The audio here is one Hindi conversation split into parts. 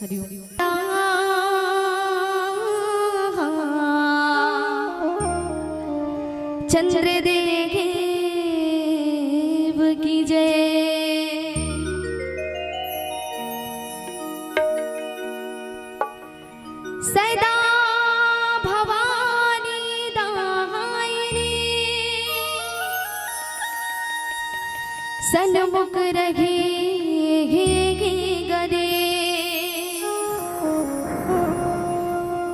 हरिओम। चंद्रदेव की जय। सदा भवानी दायिनी सन्मुख रहे गरे।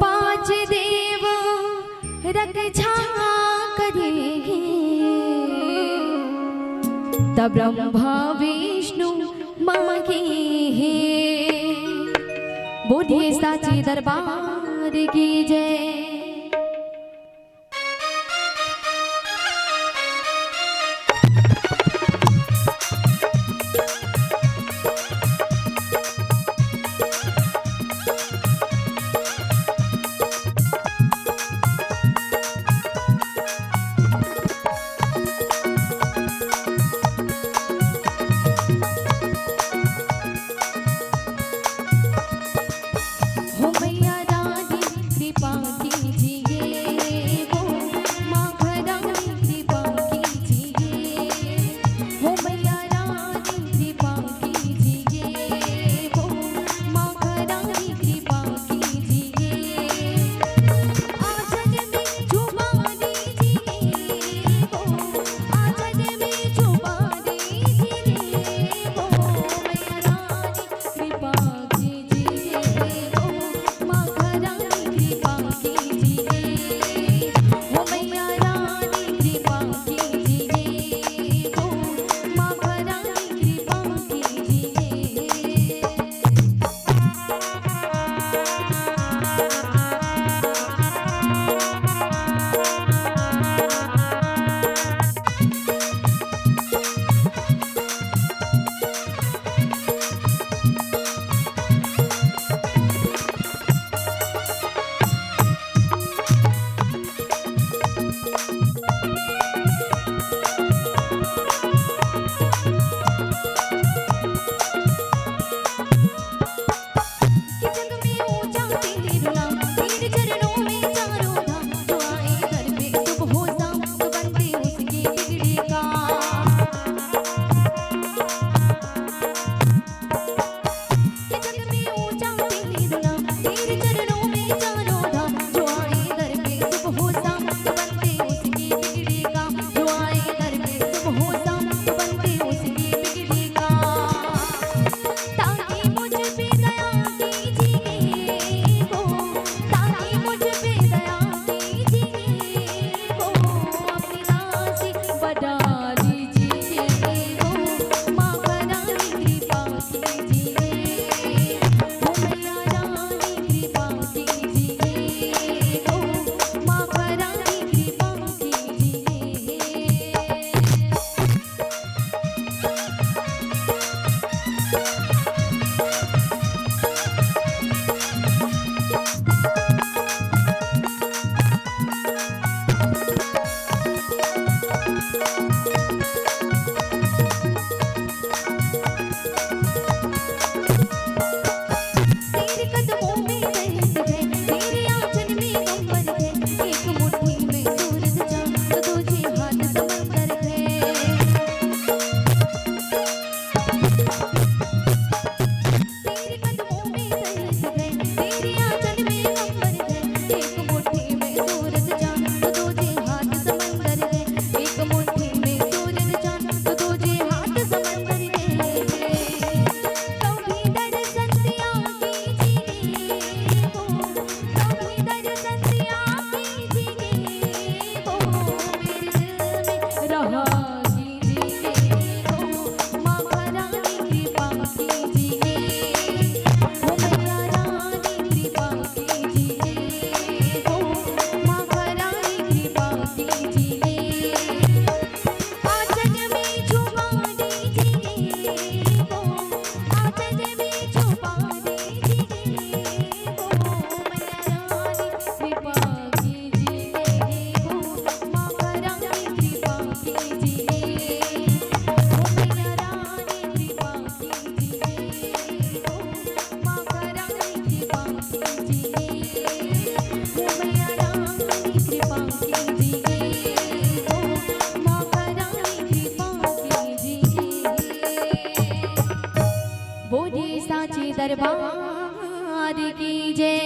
पांच देव रक्षा करेंगे तब ब्रह्मा विष्णु मांगे। बोलिए साचे दरबार की जय। हो मैया रानी कृपा की साची दरबार की जय।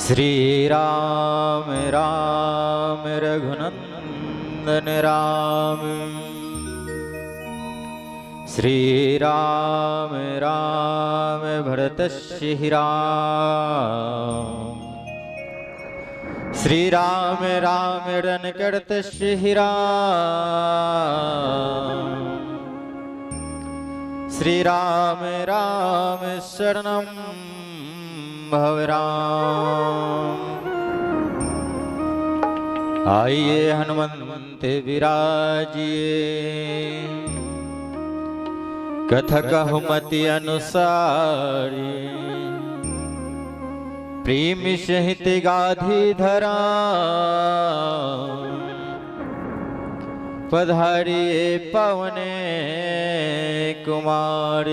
श्री राम राम रघुनंदन राम। श्री राम राम भरतस्य राम। श्री राम राम रनकर्तस्य राम। श्री राम राम शरणं भव राम। आइए हनुमंत विराजिए कथा कहमति अनुसारी। प्रेम सहित गाधी धरा पधारिए पवने कुमार।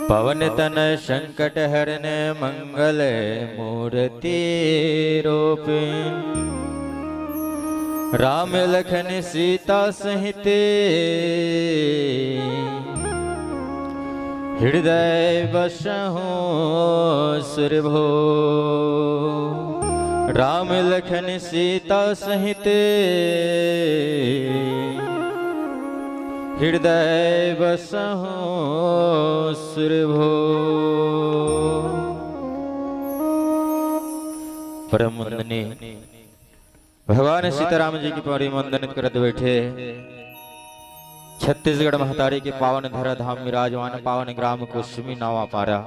पवन तन संकट हरने मंगल मूर्ति रूपे। राम लखन सीता सहित हृदय बसहु सुरभो। राम लखन सीता सहित हृदय बसहु सुरभो। परम वंदनीय भगवान सीताराम जी की पौड़ी वंदन करत बैठे छत्तीसगढ़ महतारी के पावन धरा धाम विराजमान पावन ग्राम कुसुमी नावा पारा।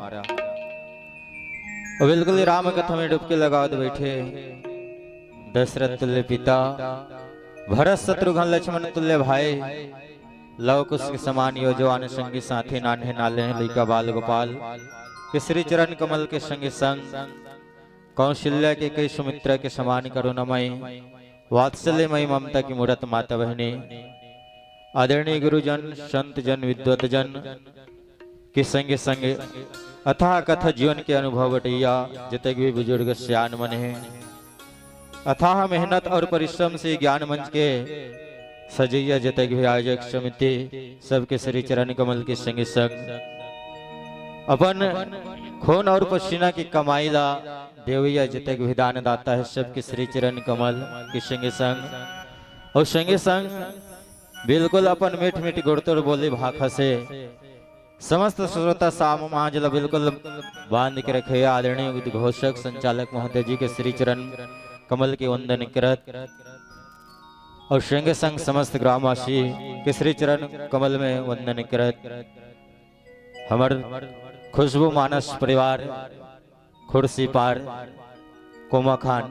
बिल्कुल राम कथा में डुबकी लगा बैठे दशरथ तुल्य पिता, भरत शत्रुघ्न लक्ष्मण तुल्य भाई, लव कुश के समान योजवान संगी साथी नान्हे नाले लइका बाल गोपाल के श्री चरण कमल के संग संग कौशल्या के कई सुमित्रा के समान करुणामयी वात्सल्यमयी ममता की मूर्त माता बहनी, आदरणीय गुरुजन संत जन विद्वत जन के संगे संगे अथाह कथा जीवन के अनुभव बटैया जितक भी बुजुर्ग सियान मन है। अथाह मेहनत और परिश्रम से ज्ञान मंच के सजैया जितक भी आयोजक समिति सबके श्री चरण कमल के संगे संग अपन खून और पसीना की कमाईला देवैया जितक भी दान दाता है सबके श्री चरण कमल के संगे संग और संगे संग बिल्कुल अपन मीठ मीठ गुड़तुर बोली भाखा से समस्त श्रोता समाज बिल्कुल बांध के रखे। आदरणीय उद्घोषक संचालक महोदय जी के श्री चरण कमल के वंदन करत और संगे संग समस्त ग्रामवासी के श्री चरण कमल में वंदन करत हमर खुशबू मानस परिवार खुर्सी पार कोमा खान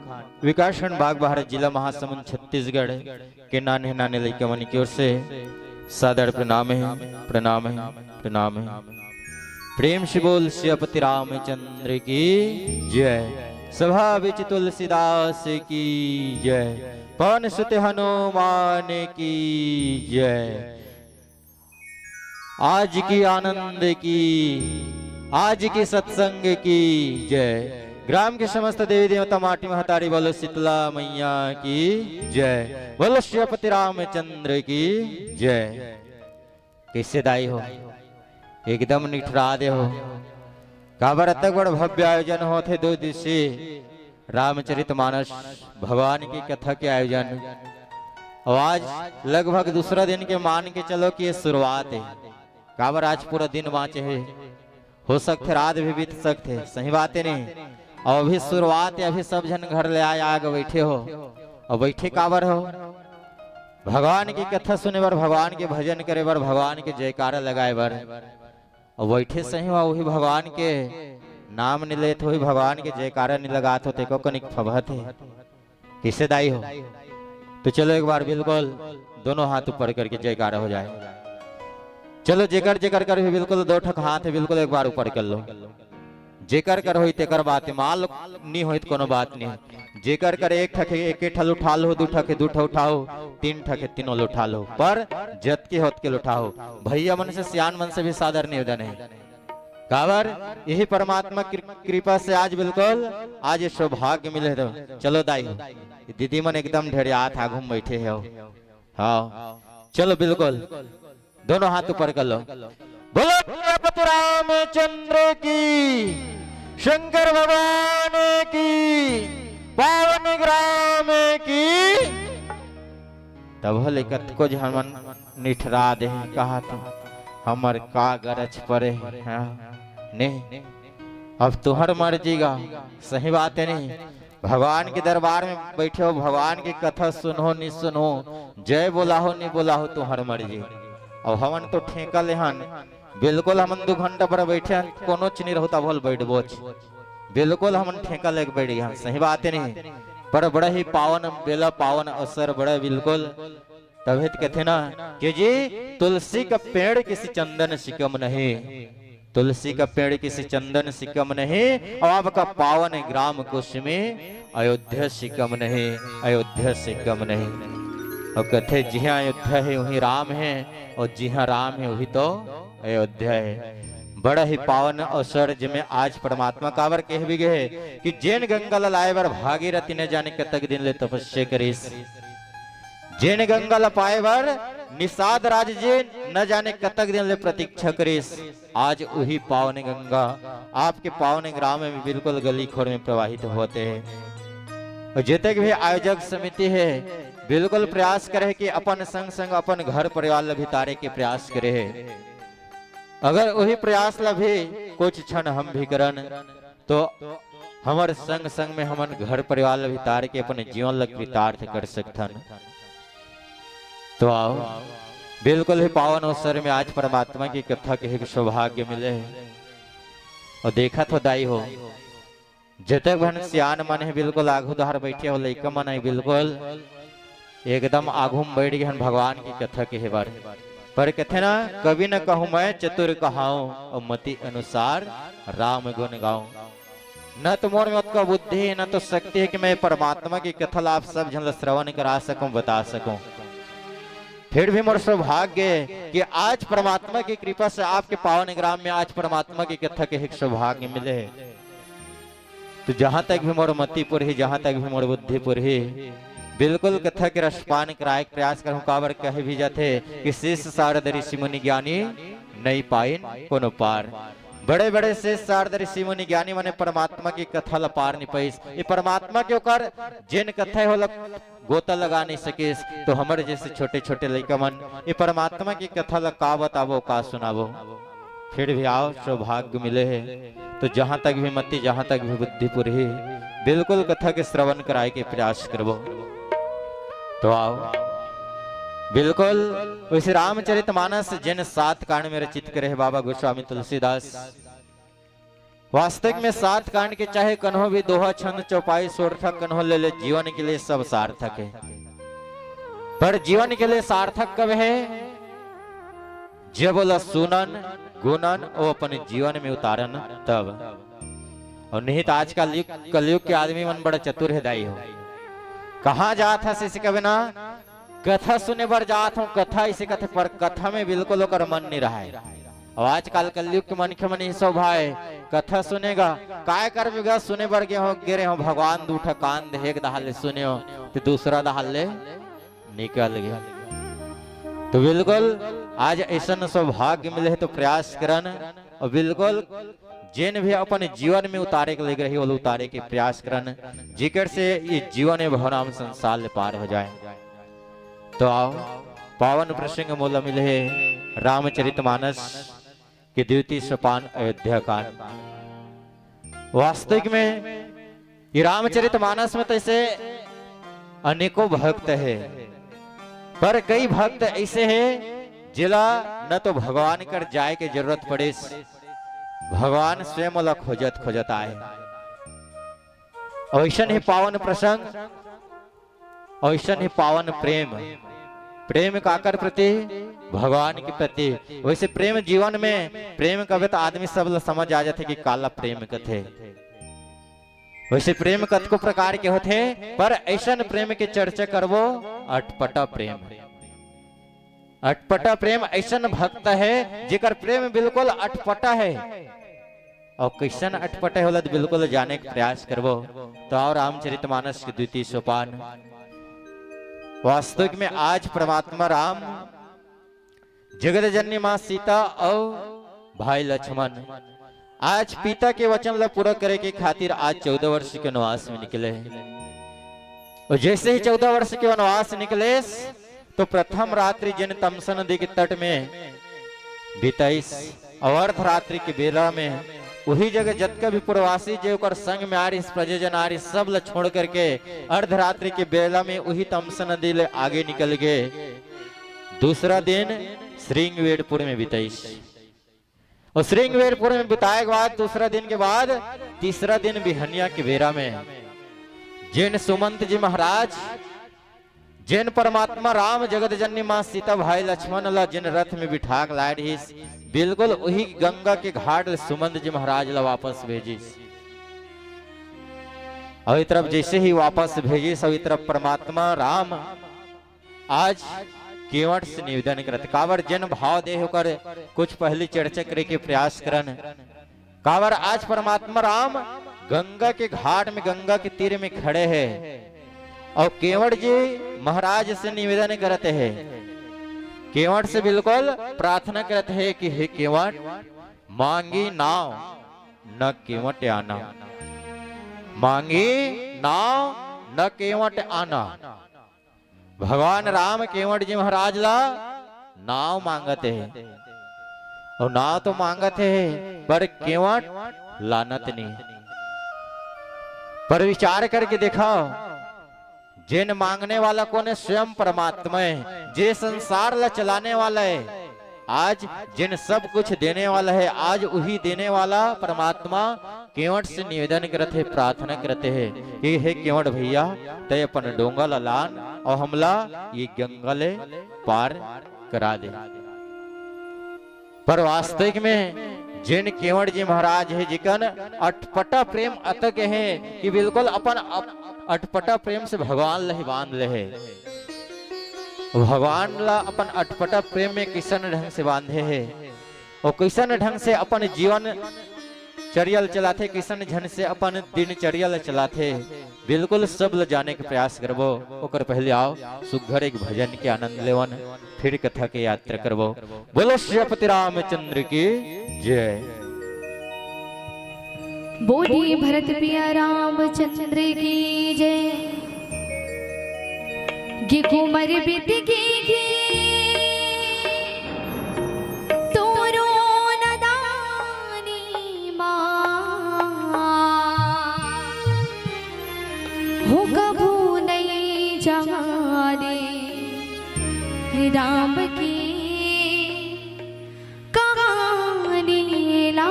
विकासखंड बाग बहार जिला महासमुंद छत्तीसगढ़ के नाने नाने लड़के मन की ओर से सादर प्रणाम है प्रणाम है प्रणाम है। प्रेम से बोल सियापति रामचंद्र की जय। सभा बिच तुलसीदास की जय। पवन सुत हनुमान की जय। आज की आनंद की आज की सत्संग की जय। ग्राम के समस्त देवी देवता माटी महतारी बोलो शीतला मैया की जय। बोलो श्रीपति रामचंद्र की जय। कैसे दाई हो एकदम निठरा दे हो काबर तक बड़ भव्य आयोजन होते दो दिवसीय रामचरितमानस भगवान की कथा के आयोजन। आज लगभग दूसरा दिन के मान के चलो कि ये शुरुआत है। काबर आज पूरा दिन बाँचे है, हो सकते रात भी बीत सकते, सही बातें नहीं। और अभी शुरुआत है, अभी सब जन घर ले आए आगे बैठे हो और बैठे काबर हो भगवान की कथा सुने बर, भगवान के भजन करे बर, भगवान के जयकारा लगाए बर। और बैठे सही हुआ वही भगवान के नाम नहीं लेते, वही भगवान के जयकारा नहीं लगाते हो तेको कनिक फबहत है किसे दाई हो। तो चलो एक बार बिल्कुल दोनों हाथ ऊपर करके जयकारा हो जाए। चलो जेकर जेकर कर भी बिल्कुल दो ठक हाथ है बिल्कुल एक बार ऊपर कर लो। जेकर कर होई तेकर बात माल नहीं होई कोनो बात नहीं। जेकर कर एक ठके एक ठल उठा लो, दू ठके दू ठा उठाओ, तीन ठके तीनों उठा लो, पर जत के होत के उठाओ। भैया मन से सियान मन से भी सादर निवेदन है। काबर यही परमात्मा कृपा से आज बिल्कुल आज ये सौभाग्य मिले। तो चलो दाई दीदी मन एकदम ढेर हाथ आगुम बैठे हो। हाँ चलो बिल्कुल दोनों हाथ ऊपर कर लो। बोलो प्रभु रामचंद्र की, शंकर भगवान की, पावन ग्राम की। तब लेकर को हमन निठरा दे कहा तो हमर का गरज परे नहीं। अब तुहर मर्जी गा, सही बात है नहीं। भगवान के दरबार में बैठे हो, भगवान की कथा सुनो नहीं सुनो, जय बोला हो नहीं बोला हो, तुहर मर्जी। अब हमन तो ठेका लेहन बिल्कुल हमन 2 घंटा पर बैठे कोनो चीनी रहता भोल बैठ बोच बिल्कुल हमन ठेका लेके बैठ गए। सही बात है नहीं। पर बड़ा ही पावन बेला पावन अवसर बड़ा बिल्कुल तभी कहते ना कि जी तुलसी का पेड़ किसी चंदन सिकम नहीं, तुलसी का पेड़ किसी चंदन सिकम नहीं, और आपका पावन ग्राम कुश में अयोध्या सिकम नहीं, अयोध्या सिकम नहीं। और कहते जी हाँ अयोध्या है वही राम है, और जी हाँ राम है वही तो अयोध्या है। बड़ा ही पावन अवसर जिसमें आज परमात्मा कावर कह भी गए कि जैन गंगा लाए बर भागीरथी ने जाने कतक दिन ले तपस्या करीस, जैन गंगा ला पाए बर निषाद राज जी न जाने कतक दिन ले प्रतीक्षा करीस। आज वही पावन गंगा आपके पावन ग्राम में बिल्कुल गली खोर में प्रवाहित होते हैं। और जितने भी आयोजक समिति है बिल्कुल प्रयास करे कि अपन संग संग अपन घर परिवार भितारे के प्रयास करे। अगर वही प्रयास ला भी कुछ क्षण हम भी करन तो हमारे संग संग में हमन घर परिवार भितार के अपने जीवन लग कृतार्थ कर सकथन। तो आओ बिल्कुल ही पावन अवसर में आज परमात्मा की कथा के एक सौभाग्य मिले है। और देखा तो दाई हो जतक भन सियान मन है बिल्कुल आगू दहार बैठे हो, लइका मन है बिल्कुल एकदम आगू में बैठ गए भगवान की कथा के बारे। पर कहते ना कभी न कहूं मैं चतुर कहाऊं, और मति अनुसार राम गुण गाऊं। न तो मोर में उतना बुद्धि न तो शक्ति है कि मैं परमात्मा की कथा आप सब जन श्रवण करा सकूं बता सकूं। फिर भी मोर सौभाग्य कि आज परमात्मा की कृपा से आपके पावन ग्राम में आज परमात्मा की कथा के एक सौभाग्य मिले। तो जहां तक भी मोर मतिपुर ही, जहां तक भी मोर बुद्धिपुर ही बिल्कुल कथा के रसपान कराए प्रयास करूं। काबर कहे भी जाते कि शेष शारद ऋषि मुनि ज्ञानी नहीं पाइन कोनो पार। बड़े बड़े शेष शारद ऋषि मुनि ज्ञानी माने परमात्मा की कथा ला पार नहीं पाइस। ये परमात्मा के ओकर जिन कथा होला गोता लगा नहीं सके। तो हमारे जैसे छोटे छोटे लड़का मन ये परमात्मा की कथा ला का बतावो का सुनावो। फिर भी आओ सौभाग्य मिले है तो जहां तक भी मति जहां तक भी बुद्धिपुर ही बिल्कुल कथा के श्रवण कराए के प्रयास करबो। तो आओ बिल्कुल उस रामचरितमानस जिन 7 कांड में रचित करे बाबा गोस्वामी तुलसीदास। वास्तविक में 7 कांड के चाहे कन्हो भी दोहा छंद चौपाई सोर्थक कन्हो ले ले जीवन के लिए सब सार्थक है। पर जीवन के लिए सार्थक कब है जब बोला सुनन गुणन और अपने जीवन में उतारन तब। और नहीं तो आज का कलयुग के आदमी मन बड़ा चतुर है दाई हो। कहाँ जात है शिष्य कभी ना कथा सुने बर जात हूँ, कथा इसे कथे पर कथा में बिल्कुल ओकर मन नहीं रहा है। और आजकल कलयुग के मन के मन ही सो भाई कथा सुनेगा काय कर बेगा सुने बर गे हो गिरे हो भगवान दूठा कान दे एक दहाले सुने हो तो दूसरा दहाले निकल गया। तो बिल्कुल आज ऐसा सौभाग्य मिले है तो प्रयास करन और बिल्कुल जिन भी अपने जीवन में उतारे के लगे रही वो उतारे के प्रयास करन जिकर से ये जीवन भवनाम संसार ले पार हो जाए। तो आओ पावन प्रसंग मोला मिले है रामचरितमानस के द्वितीय सोपान अयोध्या कांड। वास्तविक में ये रामचरितमानस में तो ऐसे अनेकों भक्त है पर कई भक्त ऐसे हैं जिला न तो भगवान कर जाए के जरूरत पड़े भगवान स्वयं अलग खोजत खोजत आए। ऐसा ही पावन प्रसंग ऐसा ही पावन प्रेम प्रेम काकर प्रति? भगवान के प्रति। वैसे प्रेम जीवन में प्रेम कहे तो आदमी सब समझ आ जाते कि काला प्रेम कथे। वैसे प्रेम कतको प्रकार के होते, पर ऐसा प्रेम के चर्चा करवो अटपटा प्रेम। अटपटा प्रेम ऐसा भक्त है जेकर प्रेम बिल्कुल अटपटा है। और कैसन अटपटे होला तो बिल्कुल जाने का प्रयास करवो। तो और रामचरितमानस के द्वितीय सोपान। वास्तविक में आज परमात्मा राम, जगत जननी मां सीता और भाई लक्ष्मण आज पिता के वचन ला पूरा करे के खातिर आज 14 वर्ष के वनवास में निकले। और जैसे ही 14 वर्ष के वनवास निकले तो प्रथम रात्रि जिन तमसा नदी के तट में बीताईस और अर्धरात्रि के बेला में वही जगह जतका भी प्रवासी जो कर संग में आरिस प्रजन आरिस सब ल छोड़ करके अर्धरात्रि के बेला में वही तमसा नदी ले आगे निकल गए। दूसरा दिन श्रृंगवेरपुर में बीताईस और श्रृंगवेरपुर में बिताए के बाद दूसरा दिन के बाद तीसरा दिन बिहनिया के बेरा में जिन सुमंत जी महाराज, जिन परमात्मा राम जगत जननी मां सीता भाई लक्ष्मण ला जिन रथ में बिठा के लाए रही, बिल्कुल वही गंगा के घाट सुमंत जी महाराज ला वापस भेजी। और इस तरफ जैसे ही वापस भेजी सब इस तरफ परमात्मा राम आज केवट से निवेदन करत कावर जन भाव दे होकर कुछ पहले चर्चा करे के प्रयास करन। कावर आज परमात्मा राम गंगा के घाट में गंगा के तीर में खड़े हैं और केवट जी महाराज से निवेदन करते हैं, केवट से बिल्कुल प्रार्थना करते हैं कि हे केवट मांगी नाव न केवट आना, मांगी नाव न केवट आना। भगवान राम केवट जी महाराज ला नाव मांगते हैं और नाव तो मांगते हैं पर केवट लानत नहीं। पर विचार करके देखो जिन मांगने वाला कौन है? स्वयं परमात्मा है, जे संसार ला चलाने वाला है। आज जिन सब कुछ देने वाला है आज वही देने वाला परमात्मा केवट से निवेदन करते हैं, प्रार्थना करते हैं कि हे केवट भैया तय अपन डोंगा लान और हमला ये गंगा ले पार करा दे। पर वास्तविक में जिन केवट जी महाराज है जिकन अटपटा प्रेम अतक है कि बिल्कुल अपन अटपटा प्रेम से भगवान लही बांध ले है। भगवान ला अपन अटपटा प्रेम में किसन ढंग से बांधे है और किसन ढंग से अपन जीवन चरियल चलाते, किसन झन से अपन दिनचर्या चलाते। बिल्कुल सब ल जाने के प्रयास करबो। ओकर पहले आओ सुघर एक भजन के आनंद लेवन, फिर कथा के यात्रा करबो। बोलो श्रीपति रामचंद्र की जय। बोली भरत पिया रामचंद्र की जय। गे कुमर बित की तोरो नदानी माँ हो कभू नहीं जहाँ दे राम की कहानी ला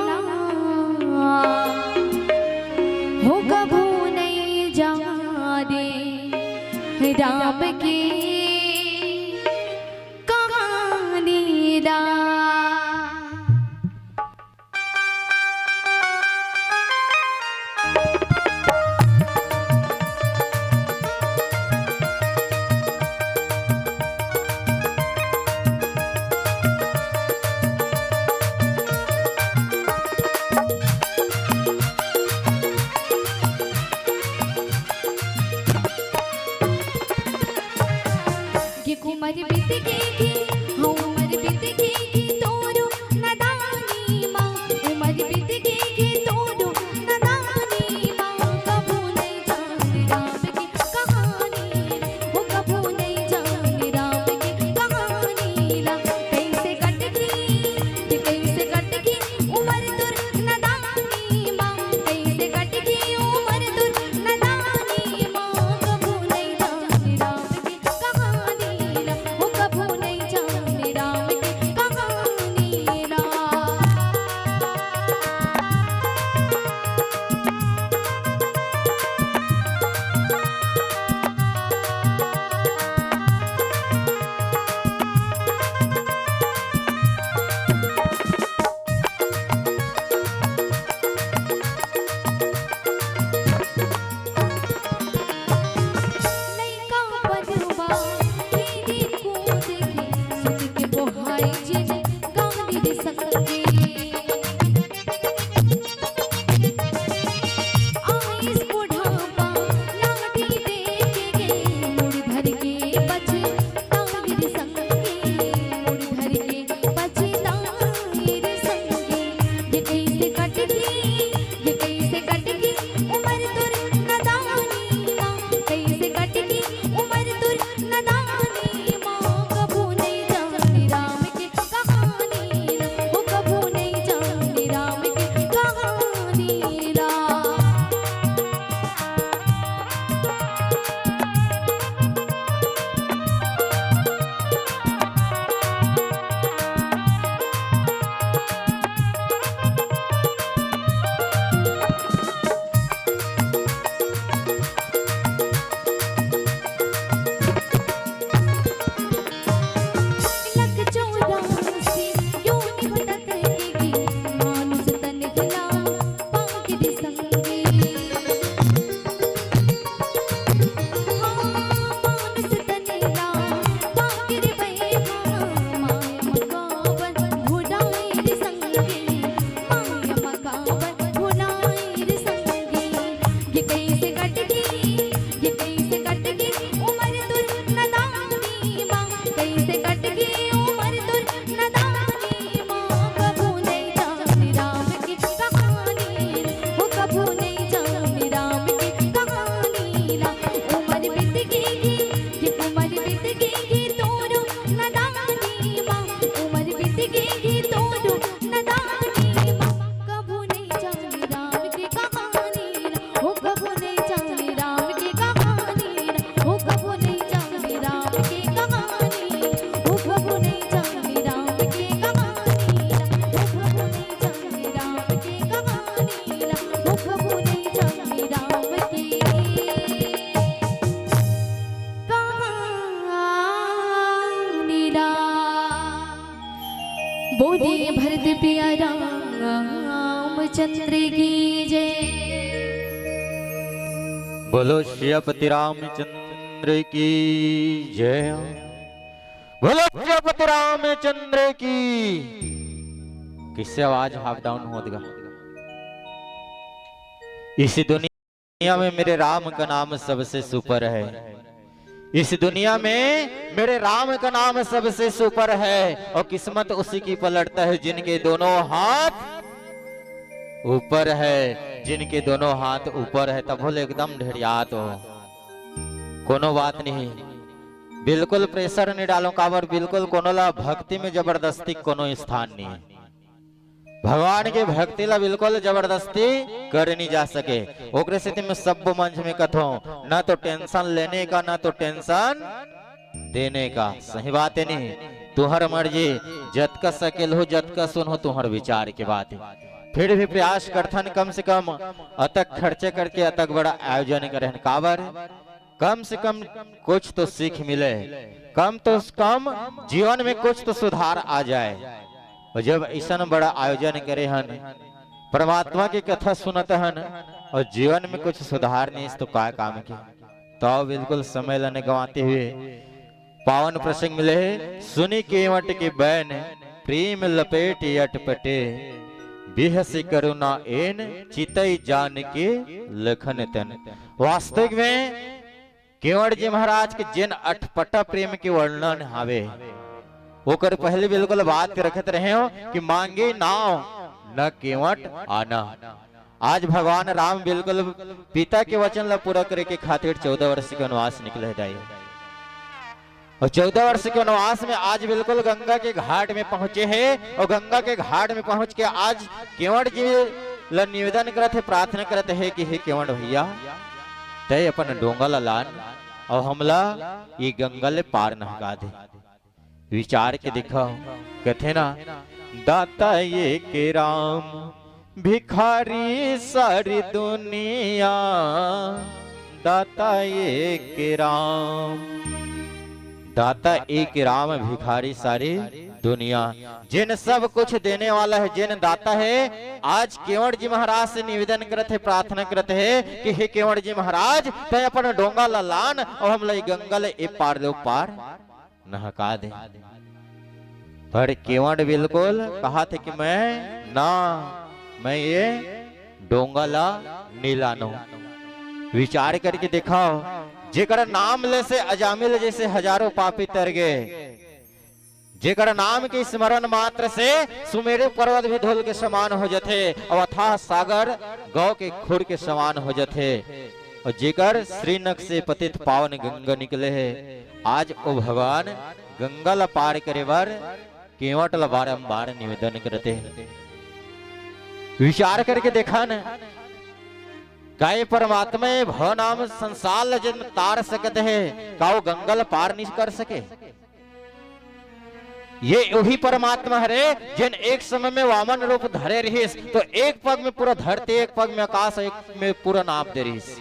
हो कभू नहीं जहाँ दे राम की कहानी ला। कुमर बीत गई उमर बीत गई तोरो नदानी माँ, उमर बीत गई तोरो नदानी माँ। कभू नहीं जान राम की कहानी वो, कभू नहीं जान राम की कहानी ला। कैसे कट गई उमर तुर नदानी माँ, कैसे कट गई उमर तुर नदानी माँ। कभू नहीं जान राम की कहानी वो, कभू नहीं जान बोले भरत प्रिया रामचंद्र की जय। बोलो श्रीपति रामचंद्र की जय। बोलो श्रीपति रामचंद्र की। किससे आवाज हाफ डाउन हो देगा? इस दुनिया में मेरे राम का नाम सबसे सुपर है। इस दुनिया में मेरे राम का नाम सबसे सुपर है। और किस्मत उसी की पलटता है जिनके दोनों हाथ ऊपर है। जिनके दोनों हाथ ऊपर है तब बोले एकदम ढेरियात हो। कोनो बात नहीं, बिल्कुल प्रेशर नहीं डालो काबर। बिल्कुल कोनो ला भक्ति में जबरदस्ती कोनो स्थान नहीं है। भगवान के भक्ति ला बिल्कुल जबरदस्ती कर नहीं जा सके। ओकरे स्थिति में सब मंच में कथो ना तो टेंशन लेने का ना तो टेंशन देने का। सही बात है नहीं? तुहर मर्जी जत का सकेल हो जत का सुन हो तुहर विचार के बात है। फिर भी प्रयास करथन कम से कम अतक खर्चे करके अतक बड़ा आयोजन करें काबर। कम से कम कुछ तो सीख मिले, कम तो कम जीवन में कुछ तो सुधार आ जाए। और जब ऐसा बड़ा आयोजन करे हन, परमात्मा की कथा सुनत हन और जीवन में कुछ सुधार नहीं तो क्या काम की। तो बिल्कुल समय लेने गंवाते हुए पावन प्रसंग मिले है। सुनी केवट के बैन प्रेम लपेट अटपटे बिहसी करुणा एन चितई जान के लखन तन। वास्तविक में केवट जी महाराज के जिन अटपटा प्रेम के वर्णन हावे होकर पहले बिल्कुल बात रखते रहे हो कि मांगे नाव न केवट आना। आज भगवान राम बिल्कुल पिता के वचन ला पूरा करे के खातिर 14 वर्ष के वनवास निकले जाए। और 14 वर्ष के वनवास में आज बिल्कुल गंगा के घाट में पहुंचे हैं। और गंगा के घाट में पहुंच के आज केवट जी ला निवेदन करते प्रार्थना करते हैं कि हे केवट भैया तय अपन डोंगा ला लान और हमला ये गंगा ले पार नहका दे। विचार के दिखाओ कथे ना दाता ये के राम भिखारी सारी दुनिया। दाता ये के राम, दाता एक राम भिखारी सारी दुनिया। जिन सब कुछ देने वाला है, जिन दाता है। आज केवट जी महाराज से निवेदन करते है प्रार्थना करते है कि हे केवट जी महाराज तय अपन डोंगा ला लान और हम ला गंगा ले ए पार दो पार नहका दे। पर केवट बिल्कुल कहा थे कि मैं ये डोंगा ला नहीं लानो। विचार करके दिखाओ जेकर नाम ले से अजामिल जैसे हजारों पापी तर गए। जेकर नाम के स्मरण मात्र से सुमेरु पर्वत भी धूल के समान हो जाते और अथाह सागर गौ के खुर के समान हो जाते। और जेकर श्रीनग से पतित पावन गंगा निकले है। आज ओ भगवान गंगा ला पार करे बार केवट ला बारंबार निवेदन करते हैं। विचार करके देखा न गाय परमात्मा भव नाम संसार जन तार सकते है का वो गंगा ला पार नहीं कर सके। ये वही परमात्मा हरे जिन एक समय में वामन रूप धरे रहीस तो एक पग में पूरा धरती एक पग में आकाश एक में पूरा नाप दे रहीस।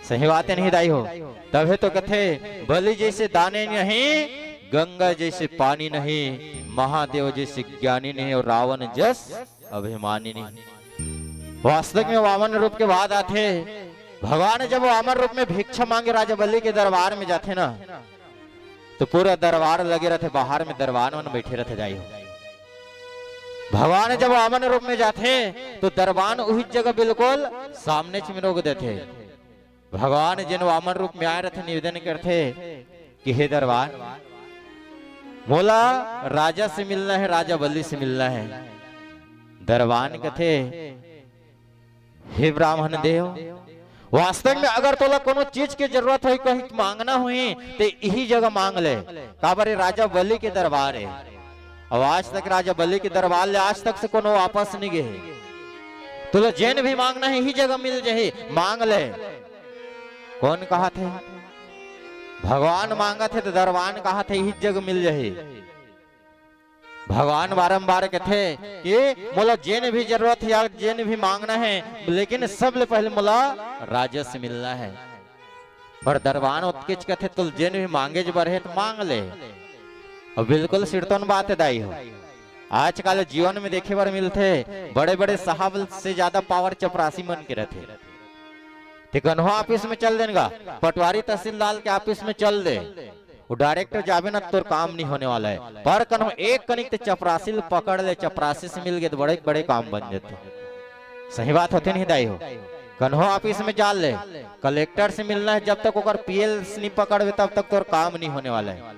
सही बातें नहीं दाई हो तभी तो कथे बलि जैसे दाने नहीं गंगा जैसे पानी नहीं महादेव जैसे ज्ञानी नहीं और रावण जस अभिमानी नहीं। वास्तविक में वामन रूप के बाद आते भगवान जब वामन रूप में भिक्षा मांगे राजा बलि के दरबार में जाते ना तो पूरा दरबार लगे रहते बाहर में दरबार में बैठे रहते जाइए। भगवान जब वामन रूप में जाते तो दरबार वही जगह बिल्कुल सामने में रोक देते। भगवान जिन वामन रूप में आए रहते निवेदन करते कि हे दरबार मोला राजा से मिलना है राजा बलि से मिलना है। दरबान कथे हे ब्राह्मण देव वास्तव में अगर तोला कोनो चीज की जरूरत हो कहीं मांगना हुई तो यही जगह मांग ले काबर राजा बलि के दरबार है। और आज तक राजा बलि के दरबार ले आज तक से कोनो वापस नहीं गए। तोला जैन भी मांगना है यही जगह मिल जाए मांग ले। कौन कहा थे? भगवान मांगा थे तो दरबान कहा थे यही जगह मिल जाए। भगवान बारंबार कहते कि मोला जेन भी जरूरत है या जेन भी मांगना है लेकिन सबले पहले मोला राजा से मिलना है। पर दरबान उत्किच कहते तो जेन भी मांगे जो बढ़े तो मांग ले। और बिल्कुल सिरतन बात दाई हो आजकल जीवन में देखे बार मिलते बड़े बड़े साहब से ज्यादा पावर चपरासी मन के रहते। ते कन्हो ऑफिस में चल देगा, पटवारी तहसीलदार के ऑफिस में चल दे, वो डायरेक्टर जावे ना तो काम नहीं होने वाला है। पर कन्हो एक कनिक ते चपरासी पकड़ ले, चपरासी से मिल गए तो बड़े बड़े काम बन जाते। सही बात होते नहीं दाई हो। कन्हो ऑफिस में जाल ले, कलेक्टर से मिलना है, जब तक ओकर पीएल नहीं पकड़वे तब तक तो काम नहीं होने वाला है।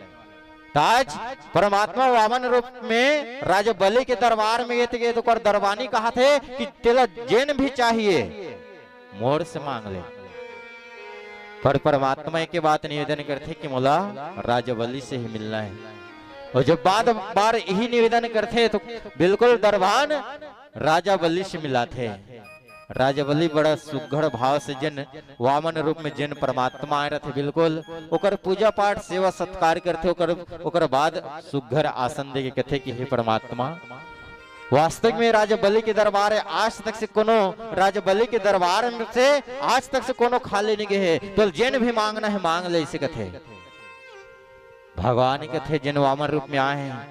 ताज परमात्मा वामन रूप में राजा बलि के दरबार में गए तो कर दरबानी कहा थे कि तेला जेन भी चाहिए मोर से मांग ले। पर परमात्मा के बात निवेदन करते कि मोला राजा बलि से ही मिलना है। और जब बार बार यही निवेदन करते तो बिल्कुल दरबान राजा बलि से मिला थे। राजा बलि बड़ा सुघड़ भाव से जिन वामन रूप में जिन परमात्मा आए रहे बिल्कुल ओकर पूजा पाठ सेवा सत्कार करते, ओकर बाद सुघड़ आसन दे के कथे कि हे परमात्मा वास्तविक में राजा बलि के दरबार है, आज तक से कोनो राजा बलि के दरबार से आज तक से कोनो खाली नहीं गए है, तो जिन भी मांगना है मांग ले। इसे कथे भगवान कथे जिन वामन रूप में आए हैं,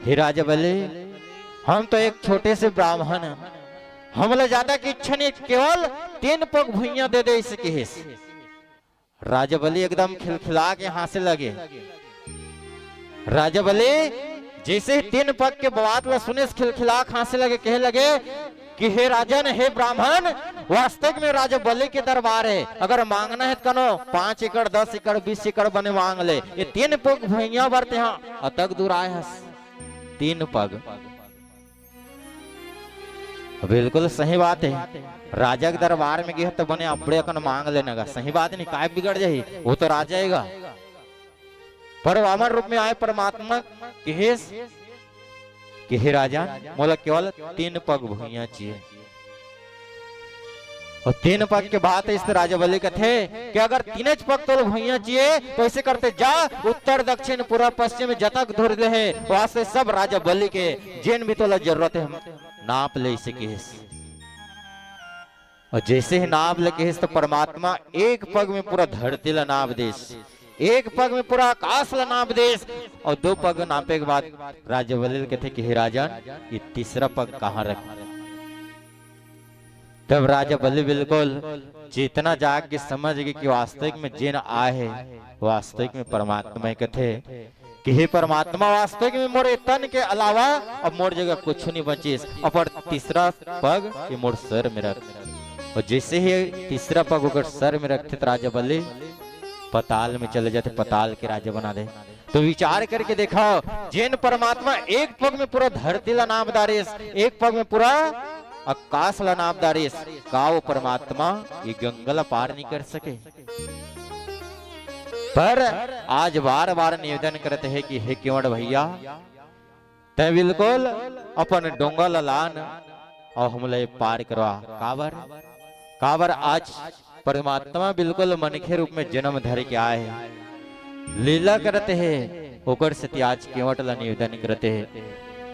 हे राजा बलि हम तो एक छोटे से ब्राह्मण, हमला ज्यादा की इच्छा नहीं, केवल 3 पग भुइयां दे दे इसे कहे। राजा बलि एकदम खिलखिला के हंसने लगे। राजा बलि जैसे ही 3 पग के बात ला सुने खिलखिला हंसने लगे, कहे लगे कि हे राजन हे ब्राह्मण वास्तविक में राजा बलि के दरबार है, अगर मांगना है तो कनो 5 एकड़ 10 एकड़ 20 एकड़ बने मांग ले। ये 3 पग भुइयां बरते यहाँ अतक दूर आए हस 3 पग। बिल्कुल सही बात है, राजा के दरबार में गए तो बने अपड़े कन मांग लेना, सही बात नहीं, काय बिगड़ जाए, वो तो राजा आएगा। पर वामन रूप में आए परमात्मा कि हे राजा मोला केवल 3 पग भुइयां चाहिए। और 3 पग के बाद इस राजा बलि कथे कि अगर 3 पग तो भुइयां चाहिए तो ऐसे करते जा उत्तर दक्षिण पूर्व पश्चिम जतक धुर ले है वास्ते सब राजा बलि के जिन भी तो जरूरत है नाप ले इसे केस। और जैसे ही नाप ले केस तो परमात्मा एक पग में पूरा धरती ला नाप देश, एक पग में पूरा आकाश ला नाप देश, और 2 पग नापे के बाद राजा बलि कहते कि हे राजा ये तीसरा पग कहाँ रख। तब राजा बलि बिल्कुल चेतना जाग के समझ गए कि वास्तविक में जिन आए है वास्तविक में परमात्मा कहते कि हे परमात्मा वास्तविक में मोरे तन के अलावा अब मोर जगह कुछ नहीं बची, और तीसरा पग ये मोर सर में रख। और जैसे ही तीसरा पग अगर सर में रखते तो राजा बलि पताल में चले जाते, पताल के राजा बना दे। तो विचार करके देखा जिन परमात्मा एक पग में पूरा धरती ला नामदारिस, एक पग में पूरा आकाश ला नामदारिस, का वो परमात्मा ये गंगा पार नहीं कर सके। पर आज बार बार निवेदन करते हैं कि हे केवड़ भैया तय बिल्कुल अपन डोंगा लान और हमले पार करवा। काबर आज परमात्मा बिल्कुल मनखे रूप में जन्म धर के आए हैं, लीला करते हैं, ओकर से आज केवट ला निवेदन करते हैं।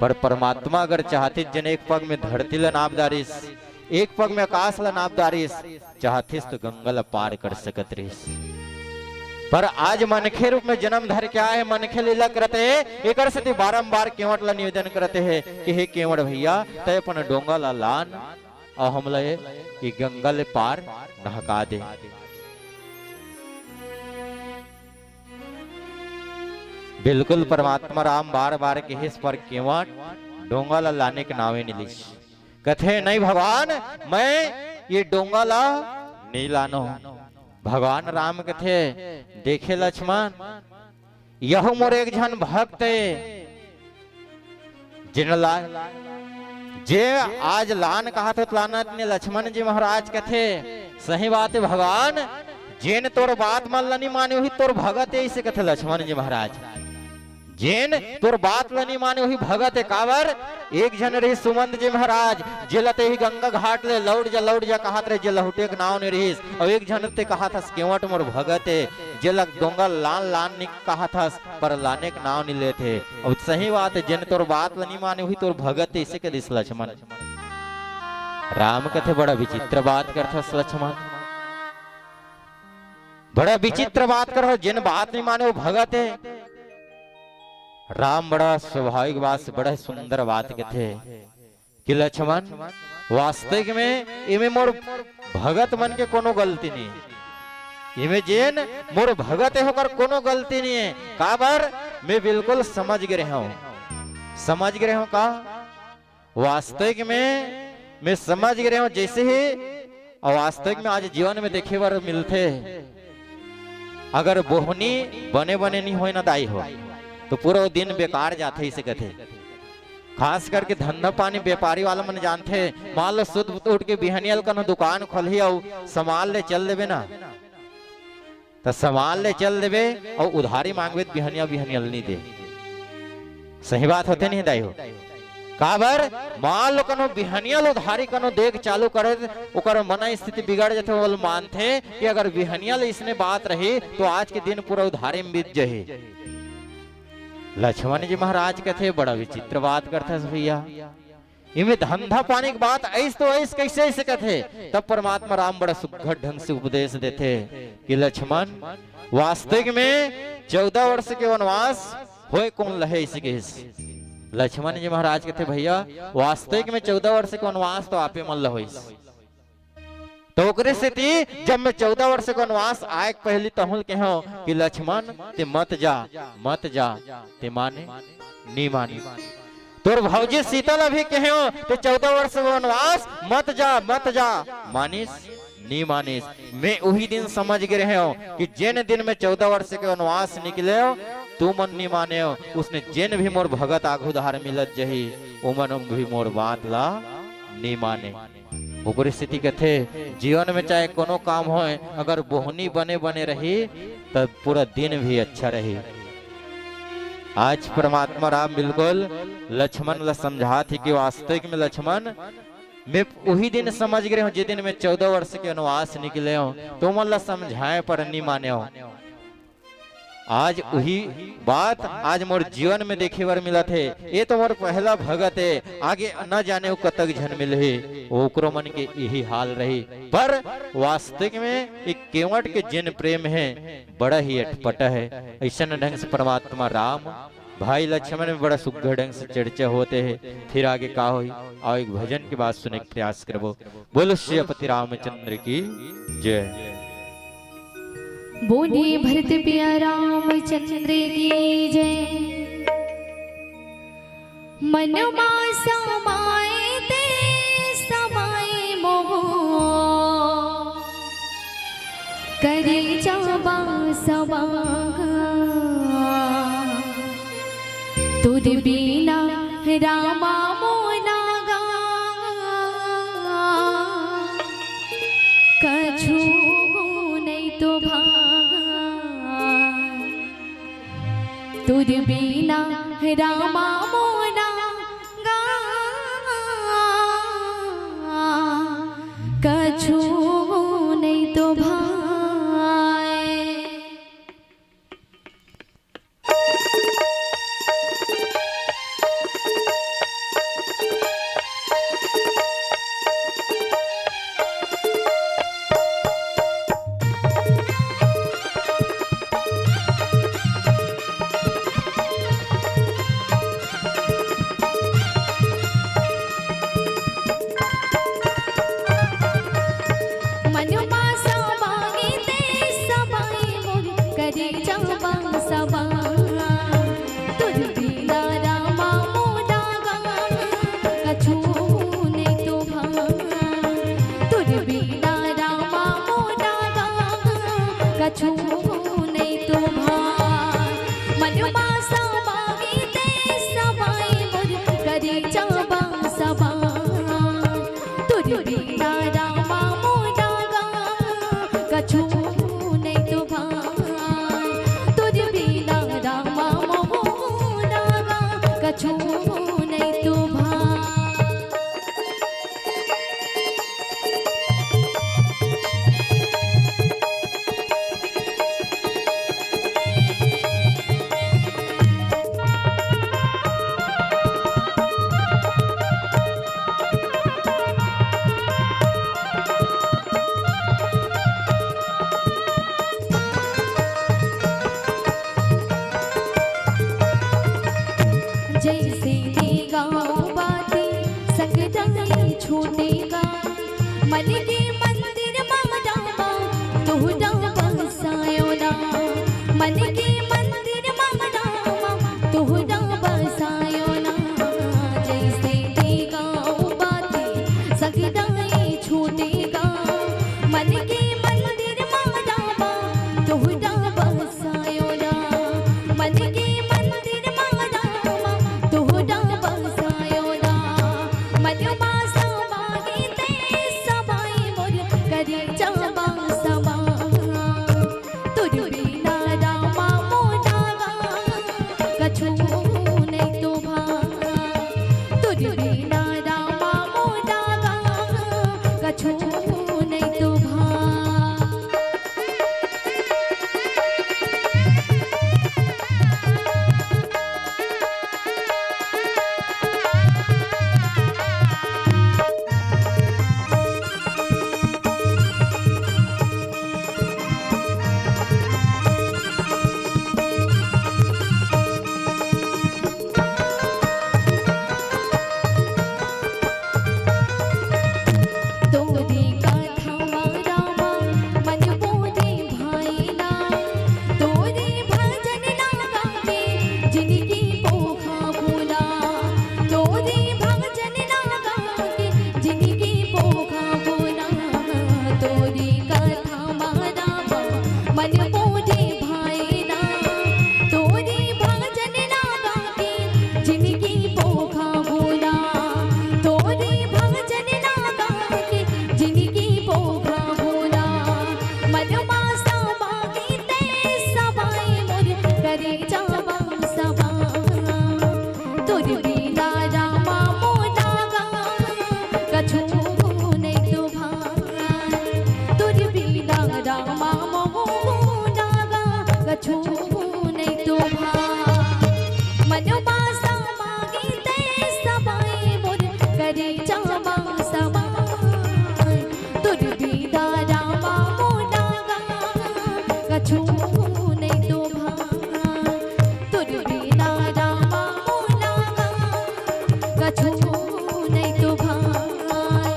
पर परमात्मा अगर चाहते जन एक पग में धरती ला नापदारिस, एक पग में आकाश ला नापदारिस, चाहतीस तो गंगा ला पार कर सकत रहिस। पर आज मनखे रूप में जन्म धर के आए, मनखे लीला करते हैं, एक से बारंबार केवट ला निवेदन करते हैं कि हे केवट भैया तय अपन डोंगा ला लान और हमला ये गंगा ले पार नहका दे। बिल्कुल परमात्मा राम बार बार के हिस पर केवट डोंगा ला लाने के नावे नहीं लिस। कथे नहीं भगवान मैं ये डोंगा ला नहीं लानो। भगवान राम कथे देखे लक्ष्मण यह मोर एक जन भक्त जिन ला जे आज लान कहा तो लाना लक्ष्मण जी महाराज कथे सही बात है भगवान जेन तोर बात मान ला नहीं माने वही तोर भगत है। इसे कथे लक्ष्मण जी महाराज जेन तोर बात ला नहीं माने वही भगत है। कावर एक जन रही सुमंत जी महाराज जेलते ही गंगा घाट ले लौट जा कहत रहे जे लहुटे के नाव ने रहीस। और एक जन ते कहा था केवट मोर भगत है जेलक डोंगा लान लान नहीं कहा था पर लाने के नाव नहीं लेते। और सही बात है जेन तोर बात ला नहीं माने वही तोर भगत है। इसे के दिस लक्ष्मण राम कथे बड़ा विचित्र बात करता लक्ष्मण, बड़ा विचित्र बात करो जिन बात नहीं माने वो भगत है। राम बड़ा स्वाभाविक बात से बड़ा सुंदर बात कहते कि लक्ष्मण वास्तविक में इमे मोर भगत मन के कोनो गलती नहीं, इमे जेन मोर भगत है होकर कोनो गलती नहीं है। काबर मैं बिल्कुल समझ गए हूँ, समझ गए हूँ का वास्तविक में मैं समझ गए हूँ। जैसे ही वास्तविक में आज जीवन में देखे बार मिलते, अगर बोहनी बने बने नहीं हो ना दाई हो तो पूरा दिन बेकार जाते इसे कहते। खास करके धंधा पानी व्यापारी वाला मन जानते, मान लो सुध उठ के बिहनियल का दुकान खोली और सामान ले चल देवे ना, तो सामान ले चल देवे और उधारी मांगवे तो बिहनिया बिहनियल नहीं दे। सही बात होते नहीं दाई हो। काबर मान लो कनो बिहनियल उधारी कनो देख चालू करे ओकर मना स्थिति बिगड़ जाते, वो मानते कि अगर बिहनियल इसने बात रही तो आज के दिन पूरा उधारी में बीत जाए। लक्ष्मण जी महाराज कहते बड़ा विचित्र बात करते भैया, इनमें धंधा पानी की बात ऐस तो ऐस कैसे ऐसे कहते। तब परमात्मा राम बड़ा सुघड़ ढंग से उपदेश देते कि लक्ष्मण वास्तविक में 14 वर्ष के वनवास होए कौन लहे इसी के। लक्ष्मण जी महाराज कहते भैया वास्तविक में 14 वर्ष के वनवास तो आपे मन लहो। तो ओकरे से थी जब मैं 14 वर्ष का वनवास आए पहली तहुल के हो कि लक्ष्मण ते मत जा ते माने नहीं माने। तोर भौजी सीता अभी कहे हो ते 14 वर्ष का वनवास मत जा मानिस नहीं मानिस। मैं वही दिन समझ गए रहे हो कि जिन दिन में 14 वर्ष के वनवास निकले हो तू मन नहीं माने हो, उसने जिन भी मोर भगत आगु धार मिलत जही उमन भी मोर बात ला नहीं माने। ओकरी स्थिति कहते जीवन में चाहे कोनो काम हो अगर बोहनी बने बने रही तब पूरा दिन भी अच्छा रही। आज परमात्मा राम बिल्कुल लक्ष्मण ला समझा थी कि वास्तविक में लक्ष्मण मैं वही दिन समझ गए हूँ जिस दिन में 14 वर्ष के वनवास निकले हो तो मन ला समझाए पर नहीं माने हो। आज वही बात आज मोर जीवन में देखे बार मिला थे। ये तो मोर पहला भगत है, आगे न जाने वो कतक झन मिले ओकरो मन के यही हाल रही। पर वास्तविक में एक केवट के जिन प्रेम है बड़ा ही अटपटा है। ऐसा ढंग से परमात्मा राम भाई लक्ष्मण में बड़ा सुघड़ ढंग से चर्चा होते हैं। फिर आगे का हुई और एक भजन की बात सुनने का प्रयास करबो। बोलो श्रीपति रामचंद्र की जय। बोले भरत पिया रामचंद्र की जय। मन मा समाए ते समाए मोह, करे जाबा सबा तुद बिना रामा मोना गा। कछु नहीं तो तुद बिना रामा मोना गा। कछु नहीं तो जिनकी पोखा भूला तोरी भजन ना गाके जिनकी पोखा भूला तोरी कथा महारावा मन मोरे भाईना तोरी भजन ना गाके जिनकी पोखा भूला तोरी भजन ना गाके जिनकी पोखा भूला मन मासा मागी ते सबाई मोर करे जावा सबा तुर बीना रामा मोटा गा कछु नहीं तो भाई तुर बीना रामा मोटा गा कछु नहीं तो भाई मन मासा मागी ते सबाई मोर करे जावा सबा तुर बीना रामा मोटा गा कछु नहीं तो भाई तुर बीना रामा मोटा गा कछु नहीं तो भाई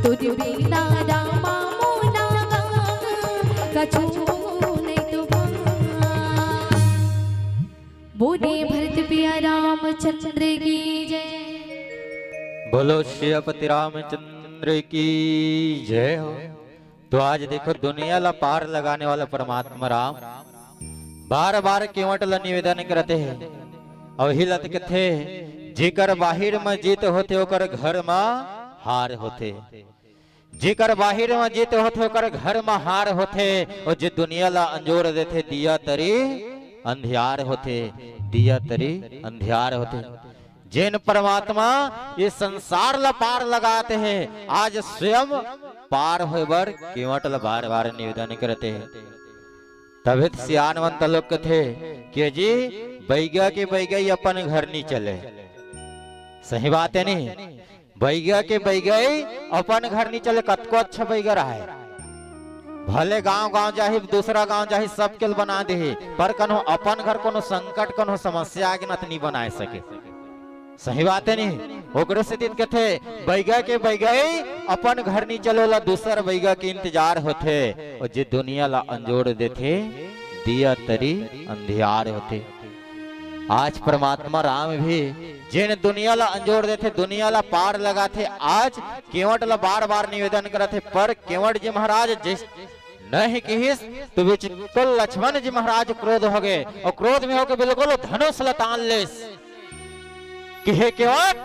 तुर बीना रामा मोटा गा कछु नहीं तो भाई बोले भरत पिया रामचंद्र की जय। बोलो श्रीपति रामचंद्र की जय हो। तो आज देखो दुनिया ला पार लगाने वाला परमात्मा राम बार बार केवट ला निवेदन करते हैं और हिलत कथे जेकर बाहिर में जीत होते ओकर घर में हार होते जेकर बाहिर में जीत होते ओकर घर में हार होते और जे दुनिया ला अंजोर देते दिया तरी अंधियार होते दिया तरी अंधियार होते जिन परमात्मा ये संसार ला पार लगाते हैं आज स्वयं पार होए बर केवट ला बार बार निवेदन करते हैं। तभी सियानवंत लोग कथे कि जी बैगा के बैगा ही अपन घर नहीं चले। सही बात है नहीं, बैगा के बैगा ही अपन घर नहीं चले। कतको अच्छा बैगा रहा है भले गांव गांव जाहि दूसरा गांव जाहि सब के बना दे पर कनो अपन घर कोनो संकट कोनो समस्या आगे न नहीं बना सके। सही बात है नहीं, ओकरे से दिन कथे बैगा के बैगा ही अपन घर नहीं चलोला दूसर बैगा के इंतजार होते और जे दुनिया ला अंजोड़ देते दिया तरी अंधियार होते। आज परमात्मा राम भी जिन दुनिया ला अंजोड़ देते दुनिया ला पार लगाते आज केवट ला बार बार निवेदन करते पर केवट जी महाराज जिस नहीं किहिस तो बिल्कुल लक्ष्मण जी महाराज क्रोध हो गए और क्रोध में होकर बिल्कुल धनुष लतान लेस कि हे केवट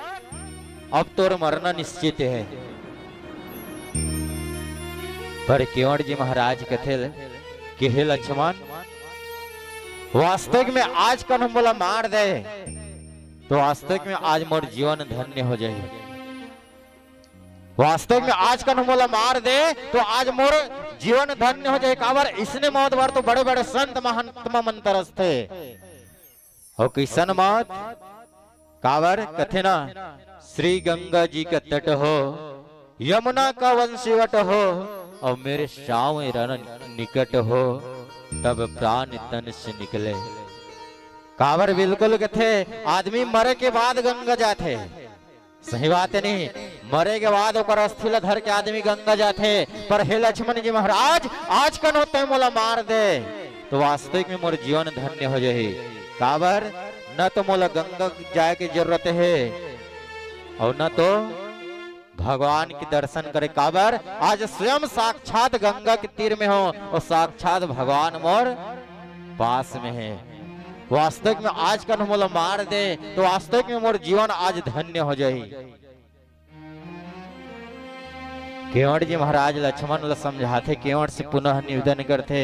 अब तोर मरना निश्चित है। पर केवट जी महाराज कथे कि हे लक्ष्मण वास्तविक में आज कन हम बोला मार दे तो वास्तविक में आज मोर जीवन धन्य हो जाए। वास्तविक में आज कन हम बोला मार दे तो आज मोर जीवन धन्य हो जाए। काबर इसने मौत बार तो बड़े बड़े संत महात्मा मंत्रस थे और किसन मौत कावर कथे ना श्री गंगा जी का तट हो यमुना का वंशीवट हो और मेरे शाम रण निकट हो तब प्राण तन से निकले। कावर बिल्कुल कथे आदमी मरे के बाद गंगा जाते। सही बात है नहीं, मरे के बाद ओकर अस्थि ला धर के आदमी गंगा जाते पर हे लक्ष्मण जी महाराज आज कन होते मोला मार दे तो वास्तविक में मोर जीवन धन्य हो जाए। काबर न तो मोला गंगा जाए की जरूरत है और न तो भगवान के दर्शन करे। काबर आज स्वयं साक्षात गंगा के तीर में हो और साक्षात भगवान मोर पास में है। वास्तविक में आज का मोला मार दे तो वास्तविक में मोर जीवन आज धन्य हो जाए। केवट जी महाराज लक्ष्मण ला समझाते केवट से पुनः निवेदन करते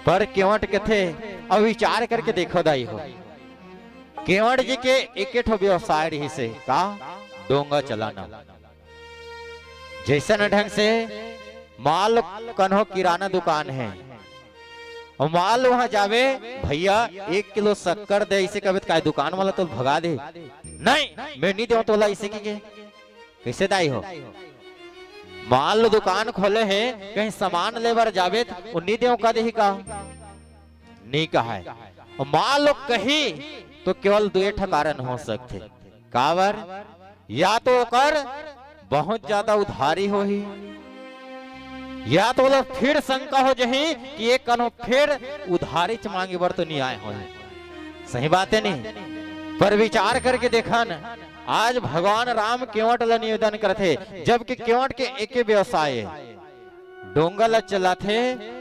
पर केवट कथे अब विचार करके देखो दाई हो केवट जी के एक व्यवसाय रही से का डोंगा चलाना। जैसे न ढंग से माल कन्हो किराना दुकान है और माल वहां जावे भैया 1 किलो शक्कर दे इसे कभी का दुकान वाला तो भगा दे नहीं मैं नहीं दूं तोला इसे की कैसे दाई हो। माल दुकान खोले है कहीं सामान लेबर जावे उन्हीं देव का दे का नहीं कहा है और माल लोग कही तो केवल 2 कारण हो सकते। कावर या तो कर बहुत ज्यादा उधारी हो ही या तो बोला फिर शंका हो जही कि एक कनो फिर उधारी च मांगे बर तो नहीं आए हो। सही बात है नहीं? पर विचार करके देखा न, आज भगवान राम केवट ला निवेदन करते, जबकि केवट के एक व्यवसाय डोंगा ला चलाते,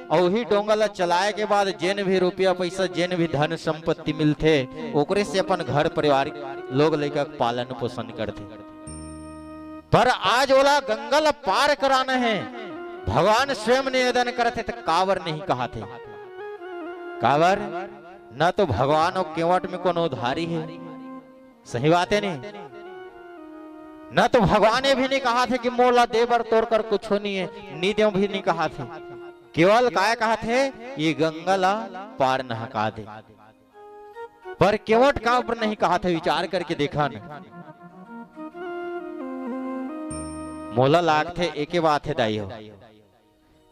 और वही डोंगा ला चलाए के बाद जेन भी रुपया पैसा, जेन भी धन संपत्ति मिलते, ओकरे से अपन घर परिवार लोग लेकर पालन पोषण करते। पर आज ओला गंगा ला पार कराना है, भगवान स्वयं निवेदन करते तो कावर नहीं कहा थे। कावर न तो भगवान और केवट में कोनो उधारी है, सही बात है नहीं? न तो भगवान ने भी नहीं कहा थे कि मोला देवर तोड़ कर कुछ नहीं है, नीदेव भी नहीं कहा थे, केवल काय कहा थे ये गंगा ला पार नहका दे। पर केवट का ऊपर नहीं कहा था, विचार करके देखा न, मोला लाग थे एक बात है दाई हो।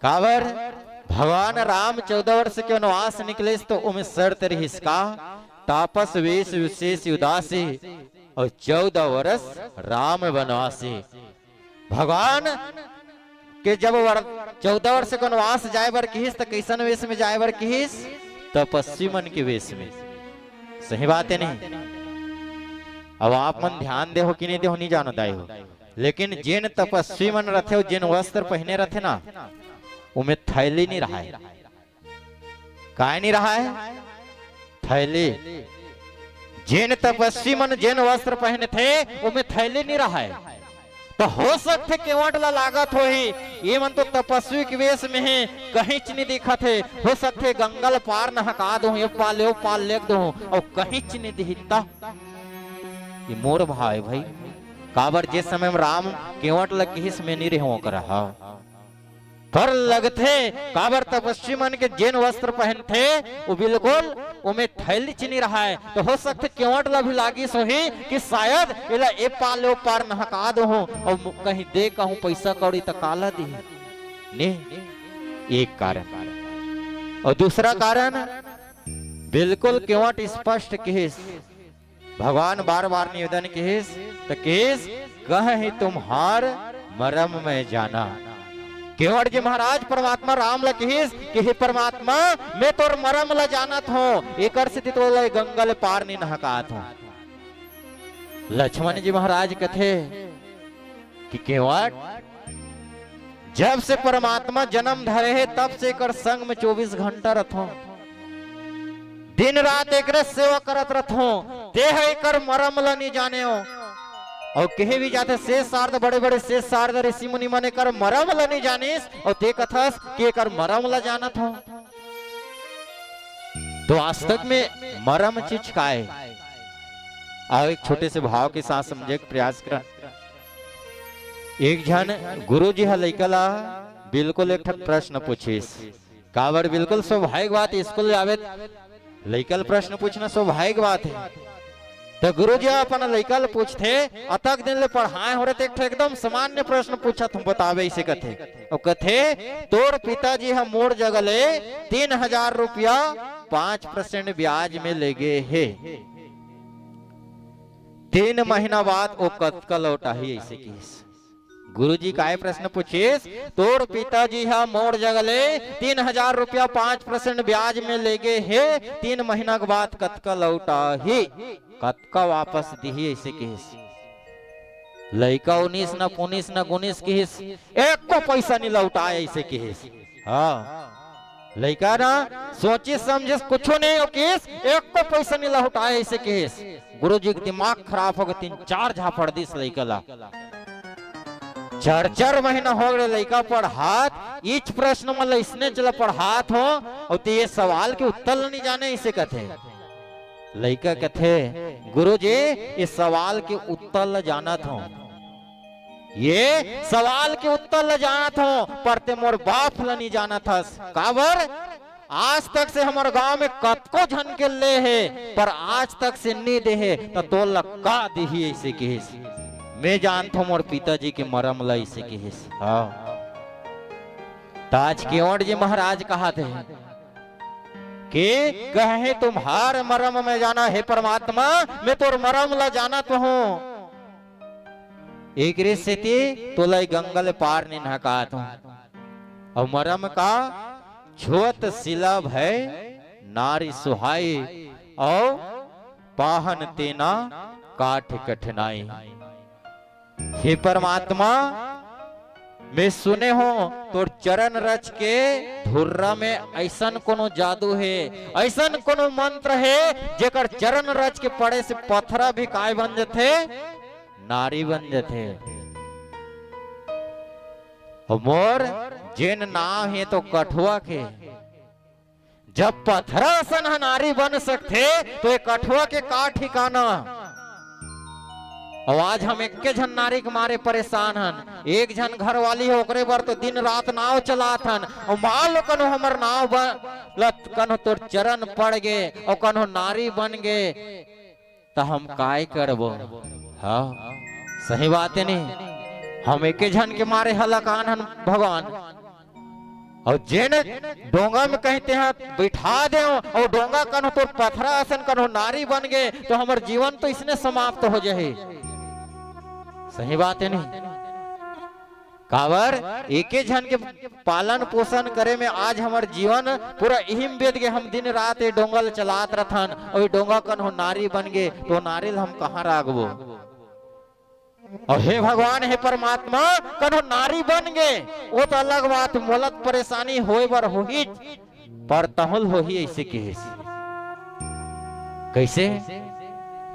कावर भगवान राम 14 वर्ष के वनवास निकले तो उमें शर्त रहीस का, तापस वेश विशेष उदासी, और 14 वर्ष राम वनवासी। भगवान के जब 14 वर्ष के वनवास जाए बर किहिस तो कैसन वेश में जाए बर किहिस? तपस्वी मन के वेश में। सही बात है नहीं? अब आप मन ध्यान दे हो कि नहीं दे हो नहीं जानो दाई हो, लेकिन जिन तपस्वी मन रथे, जिन वस्त्र पहने रथे ना, उमें थैली नहीं रहा है। काय नहीं रहा है? थैली। जिन तपस्वी मन जिन वस्त्र पहने थे, उमें थैली नहीं रहा है। तो हो सकते केवट ला लागत हो ही, ये मन तो तपस्वी के वेश में है, कहीं नहीं दिखा थे, हो सकते गंगल पार नहका दो, ये पाल लेख दो, और कहीं नहीं दिखता। ये मोर भाई भाई काबर जिस समय में राम केवट ला किस में नहीं रहो कर रहा, पर लगथे काबर तपस्वी मन के जिन वस्त्र पहन थे वो बिल्कुल उमें थैली चिनी रहा है। तो हो सकते केवट ला भी लागी सोही कि शायद इला ए पाले पार नहका दो, और कहीं दे कहूं पैसा कौड़ी तो काला दी ने। एक कारण, और दूसरा कारण बिल्कुल केवट स्पष्ट किस, भगवान बार बार निवेदन किस तो किस कह तुम्हार मरम में जाना। केवट जी महाराज परमात्मा राम ला कहिस कि हे परमात्मा मैं तोर मरम ला जानत हो, एकर से तो ले गंगल पार नहीं नहकात हो। लक्ष्मण जी महाराज कथे कि केवट जब से परमात्मा जन्म धरे है तब से एकर संग में 24 घंटा रथो, दिन रात एक सेवा करत रथो, देह एकर मरम ला नहीं जाने हो। और कहे भी जाते शेष शारद बड़े बड़े शेष शारद ऋषि मुनि मन कर मरम ला नहीं जानिस, और ते कथस कि कर मरम ला जानत हो। तो आज तक में मरम चीज का है, आओ एक छोटे से भाव के साथ समझे के प्रयास कर। एक जन गुरु जी हा लइका ला बिल्कुल एक ठक प्रश्न पूछिस, काबर बिल्कुल स्वाभाविक बात, स्कूल आवे लइका प्रश्न पूछना स्वाभाविक बात है। तो गुरु जी अपन लइका ले पूछते, अतक दिन ले पढ़ाए हो रहे थे, एकदम सामान्य प्रश्न पूछा तुम बतावे इसे कथे, और कथे तोर पिताजी हम मोड़ जगले 3000 रुपया 5% ब्याज में ले गए है, 3 महीना बाद वो कतका लौटा ही ऐसे किस। गुरु जी का प्रश्न पूछिस, तोर पिताजी हा मोड़ जगले 3000 रुपया 5% ब्याज में ले गए है, 3 महीना के बाद कतका लौटा ही, कतका वापस दी ऐसे किस। लइका 19 न 19 न 19 किस, एक को पैसा नहीं लौटाया ऐसे किस। हाँ लइका ना सोचे समझे कुछ नहीं हो किस, एक को पैसा नहीं लौटाया ऐसे किस। गुरु जी का दिमाग खराब हो गया, 3-4 झापड़ दिस लइका ला। 4 महीना हो गए लइका पढ़ात, इच प्रश्न मतलब इसने चला पढ़ात हो, और तो ये सवाल के उत्तर नहीं जाने इसे कथे। लइका कथे गुरु जी इस सवाल के उत्तर ल जानत हो, ये सवाल के उत्तर ल जानत हो, पर ते मोर बाप ल नहीं जानत हस। काबर आज तक से हमारे गांव में कतको झन के ले है, पर आज तक से नहीं दे है, तो तो लक्का दी ऐसे किस। मैं जानता हूं मोर पिताजी के मरम ला ऐसे किस। हाँ ताज केवट जी महाराज कहा थे कि कहे तुम्हार मरम में जाना है परमात्मा, मैं तोर मरम ला जाना तो हूं, एक स्थिति तो लाई गंगल पार नहीं नहकात हूं। और मरम का छुअत शिला भय नारी सुहाई, और पाहन तेना काठ कठिनाई। हे परमात्मा, मैं सुने हो तो चरण रच के धुर्रा में ऐसन कोनो जादू है, ऐसन कोनो मंत्र है जेकर चरण रच के पड़े से पत्थरा भी काय बन जाते, नारी बन जाते। और मोर जेन नाव है तो कठुआ के, जब पत्थरा सन नारी बन सकते तो ये कठुआ के का ठिकाना। और आज हम एक झन नारी के मारे परेशान हन। एक झन घर वाली हो ओकरे बर तो दिन रात नाव चलात हन, और मान लो कनो हमर नाव कनो तोर चरण पड़ गे और कनो नारी बन गे तो हम काय करबो। हाँ सही बात है नहीं, हम एक झन के मारे हलकान हन भगवान। और जेने डोंगा में कहते हैं बैठा दे और डोंगा कनो तो पत्थरा आसन कनो नारी बन गए तो हमार जीवन तो इसने समाप्त हो जाए। सही बात है नहीं, कावर एक झन के पालन पोषण करे में आज हमार जीवन पूरा इहिम बेद गए। हम दिन रात ये डोंगल चलात रहन और डोंगा कनो नारी बन गए तो नारी हम कहाँ रागबो। और हे भगवान, हे परमात्मा, कनो नारी बन गए वो तो अलग बात, मोलत परेशानी होए बर हो ही पर तहुल हो ही ऐसे कैसे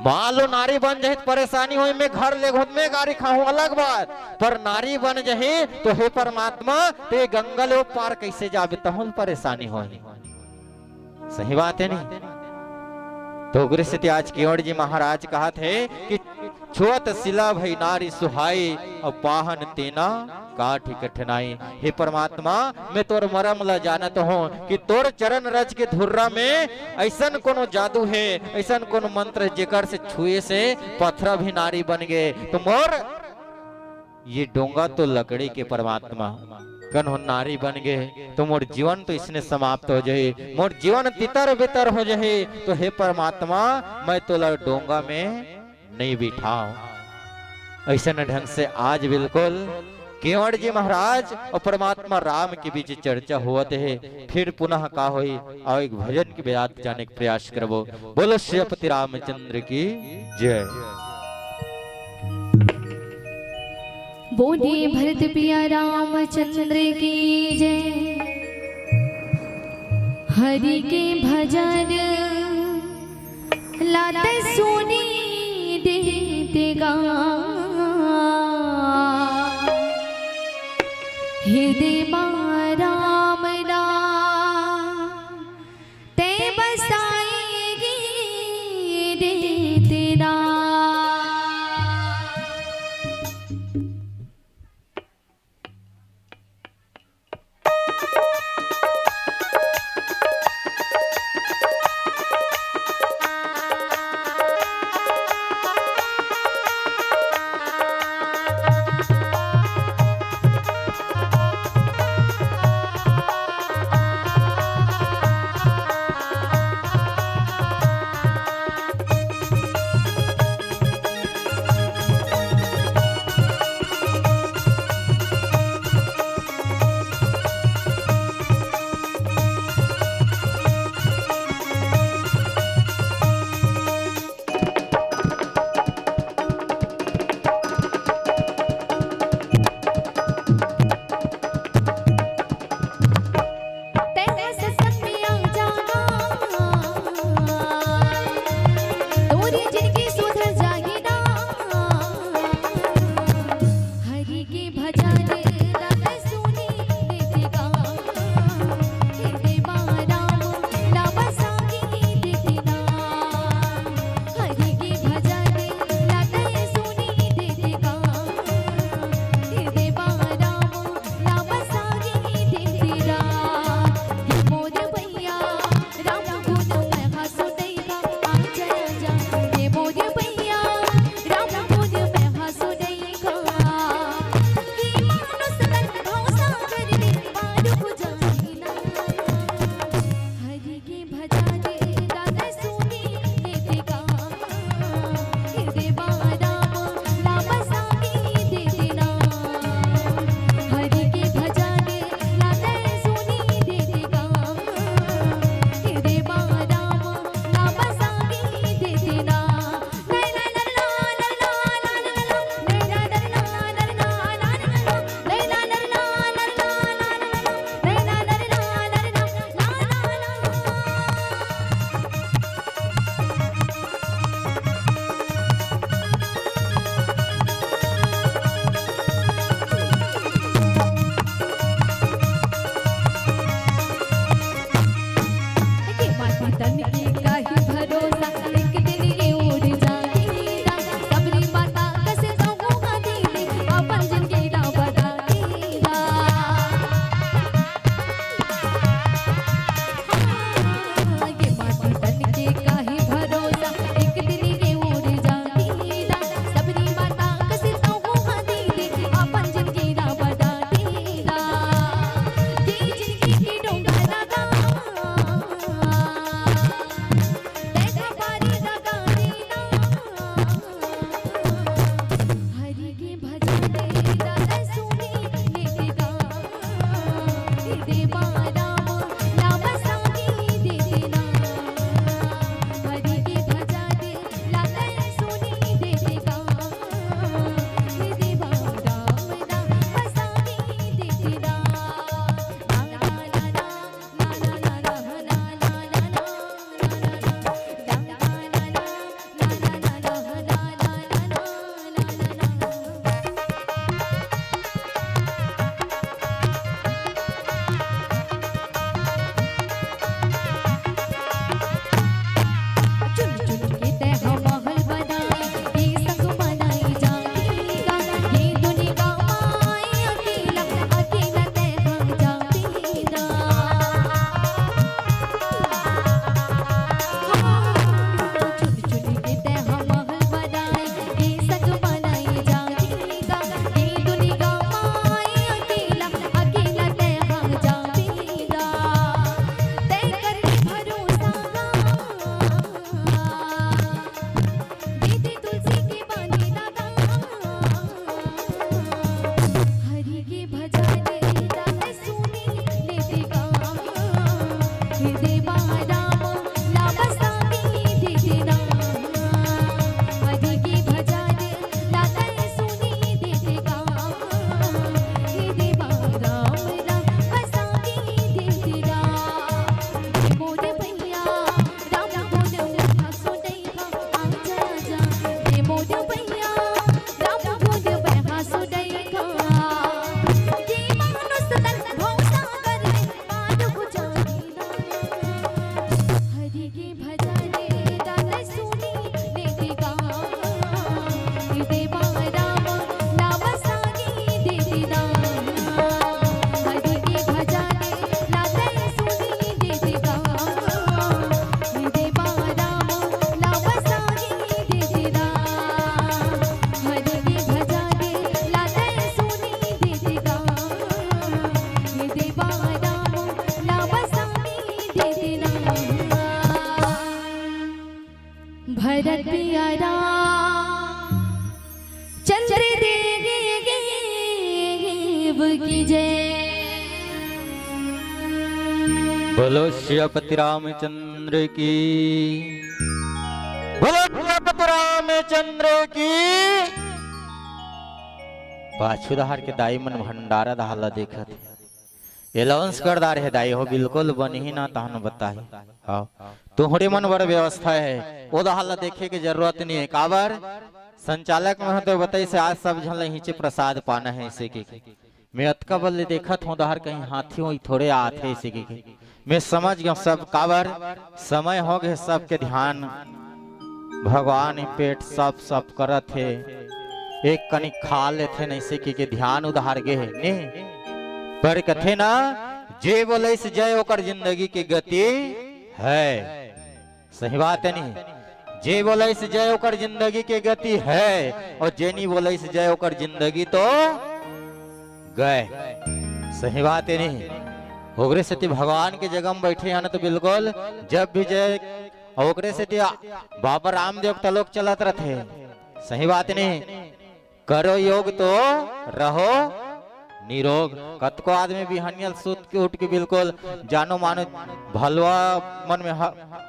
मान लो नारी बन जाए परेशानी हो में घर ले घूम में गाड़ी खाऊं अलग बात, पर नारी बन जाए तो हे परमात्मा ते गंगल वो पार कैसे जाबे तहुल परेशानी हो। सही बात है नहीं। तो उग्र से आज केवड़ जी महाराज कहा थे कि छुअत सिला भई नारी सुहाई और पाहन तेना काठी कठिनाई। हे परमात्मा, मैं तोर मरम ला जानत हूँ कि तोर चरण रच के धुर्रा में ऐसन कोनो जादू है, ऐसन कोनो मंत्र जेकर से छुए से पत्थरा भी नारी बन गए। तो मोर ये डोंगा तो लकड़ी के परमात्मा कन्हो नारी बन गए तो मोर जीवन तो इसने समाप्त हो जाए, मोर जीवन तितर बितर हो जाए। तो हे परमात्मा, मैं तो डोंगा में नहीं बिठाऊं। ऐसे ढंग से आज बिल्कुल केवड़ जी महाराज और परमात्मा राम के बीच चर्चा होते है। फिर पुनः का होई और एक भजन की बेरात जाने का प्रयास करबो। बोलो श्रीपति रामचंद्र की जय। बोले भरत पिया रामचंद्र की जय। हरि के भजन लात सुनी देते गा। हृदय राम राम ते बसाएगी देते राम। भरत प्यारा चंद्र देव की जय। बोलो श्रीपति रामचंद्र की, बोलो श्रीपति रामचंद्र की। पाछुदार के दाई मन भंडारा दहाला देखत एलाउंस कर दार है दाई हो बिल्कुल बन ही ना तहन बताई। हाँ तुम्हारे मन बड़ व्यवस्था है वो दहाला देखे की जरूरत नहीं है। काबर संचालक में तो बताई से आज सब झन नीचे प्रसाद पाना है इसे के मैं अतका बल देखत हूँ दहर कहीं हाथी हुई थोड़े आते इसे के मैं समझ गया सब। काबर समय हो गए सबके ध्यान भगवान पेट सब सब करत है एक कनिक खा लेते नहीं से के ध्यान उधार गे ने पर कथे ना जे बोले से जय ओकर जिंदगी की गति है। सही बात है नहीं जे बोले से जय ओकर जिंदगी की गति है और जे नहीं बोले से जय ओकर जिंदगी तो गए। सही बात है नहीं ओकरे से भगवान के जगह में बैठे हैं ना तो बिल्कुल जब भी जय ओकरे से बाबा रामदेव तलोक चलत रहते। सही बात नहीं करो योग तो रहो निरोग। कतको आदमी बिहानियल सूत के उठ के बिल्कुल जानो मानो भलवा मन में